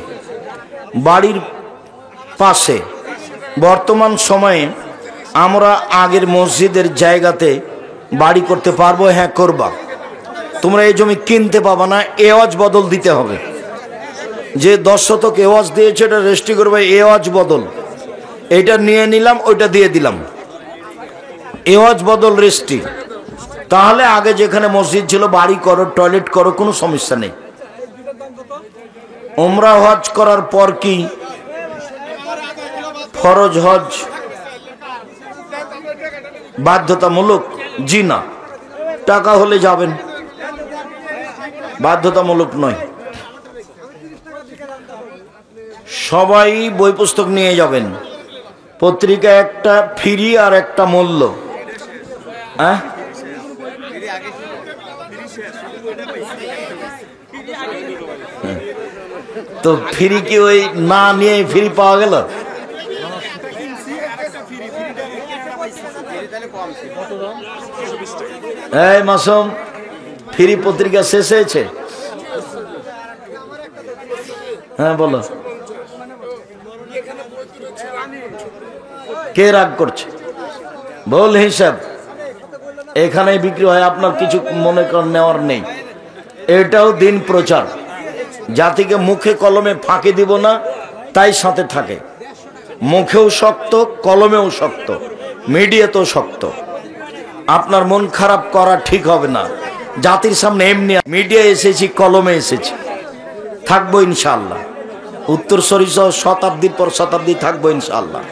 বাড়ির পাশে। বর্তমান সময়ে আমরা আগের মসজিদের জায়গাতে বাড়ি করতে পারবো? হ্যাঁ, করবা। তোমরা এই জমি কিনতে পাবা না, এওয়াজ বদল দিতে হবে। যে 10 শতক এওয়াজ দিয়েছে এটা রেজিস্ট্রি করবে, এওয়াজ বদল। এটা নিয়ে নিলাম, ওইটা দিয়ে দিলাম, এওয়াজ বদল রেজিস্ট্রি। তাহলে আগে যেখানে মসজিদ ছিল বাড়ি করো, টয়লেট করো, কোনো সমস্যা নেই। উমরা হজ করার পর কি ফরজ হজ বাধ্যতামূলক? জি না, টাকা হলে যাবেন, বাধ্যতামূলক নয়। সবাই বই পুস্তক নিয়ে যাবেন, পত্রিকা একটা ফ্রি আর একটা মূল্য। হ্যাঁ, তো ফ্রি কি ওই না নিয়ে ফ্রি পাওয়া গেল? এই মাসুম, ফ্রি পত্রিকা শেষ হয়েছে? হ্যাঁ বলো, কে রাগ করছে? বল হিসাব, এখানেই বিক্রি হয়, আপনার কিছু মনে কর নেওয়ার নেই। এটাও দিন প্রচার, জাতিকে মুখে কলমে ফাঁকি দিব না, তাই সাথে থাকে। মুখেও শক্ত, কলমেও শক্ত, মিডিয়াতেও শক্ত। আপনার মন খারাপ করা ঠিক হবে না। জাতির সামনে এমনি মিডিয়া এসেছি, কলমে এসেছি, থাকবো ইনশাআল্লাহ। উত্তরসূরি সহ শতাব্দীর পর শতাব্দী থাকবো ইনশাআল্লাহ।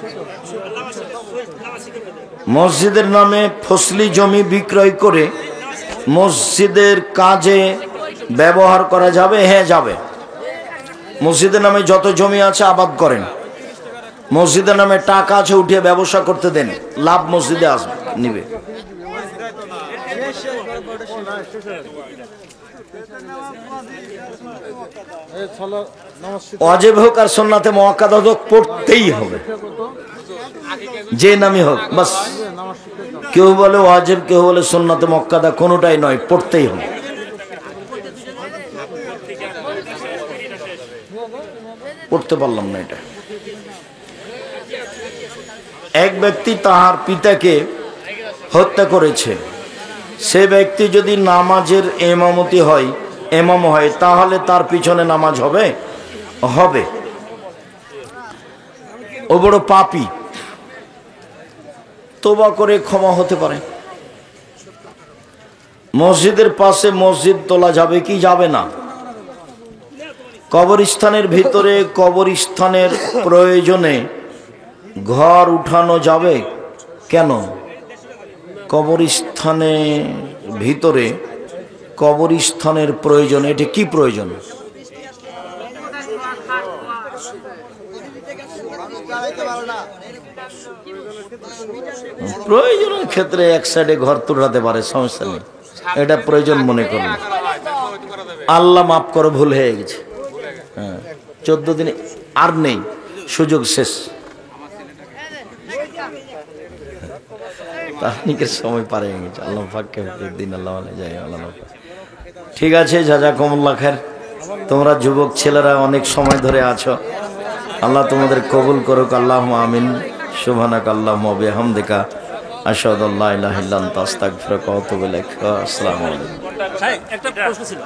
মসজিদের নামে ফসলি জমি বিক্রয় করে মসজিদের কাজে ব্যবহার করা যাবে? হ্যাঁ যাবে। মসজিদের নামে যত জমি আছে আবাদ করেন, মসজিদের নামে টাকা আছে উঠিয়ে ব্যবসা করতে দেন, লাভ মসজিদে আসবে, নিবে। ওয়াজিব হোক আর সুন্নাতে মুআক্কাদা হোক, পড়তেই হবে, যে নামই হোক। বাস, কেউ বলে ওয়াজিব, কেউ বলে সুন্নাতে মুআক্কাদা, কোনোটাই নয়, পড়তেই হবে। পড়তে পারলাম না এটা। এক ব্যক্তি তাহার পিতাকে হত্যা করেছে, সে ব্যক্তি যদি নামাজের ইমাম হয় তাহলে তার পিছনে নামাজ হবে? হবে। ও বড় পাপী, তওবা করে ক্ষমা হতে পারে। মসজিদের পাশে মসজিদ তোলা যাবে কি যাবে না? কবরস্থানের ভিতরে কবরস্থানের প্রয়োজনে ঘর উঠানো যাবে? কেন? কবরস্থানের ভিতরে কবরস্থানের প্রয়োজন, এটা কি প্রয়োজন? প্রয়োজনের ক্ষেত্রে এক সাইডে ঘর তুলাতে পারে, সমস্যা নেই, এটা প্রয়োজন মনে করুন। আল্লাহ মাফ করো, ভুল হয়ে গেছে। হ্যাঁ, 14 দিনে আর নেই, সুযোগ শেষ, তাহনিকের সময় পারে গেছে। আল্লাহ পাককে দিন আল্লাহ যায়। ঠিক আছে, জাযাকুমুল্লাহ খায়ের। তোমরা যুবক ছেলেরা অনেক সময় ধরে আছো, আল্লাহ তোমাদের কবুল করুক, আল্লাহুম্মা আমিন। সুবহানাকা আল্লাহুম্মা ওয়া বিহামদিকা আশহাদু আল্লা ইলাহা ইল্লা আনতা আস্তাগফিরুকা ওয়া আতুবু ইলাইক। আসসালামু আলাইকুম। একটা প্রশ্ন ছিল।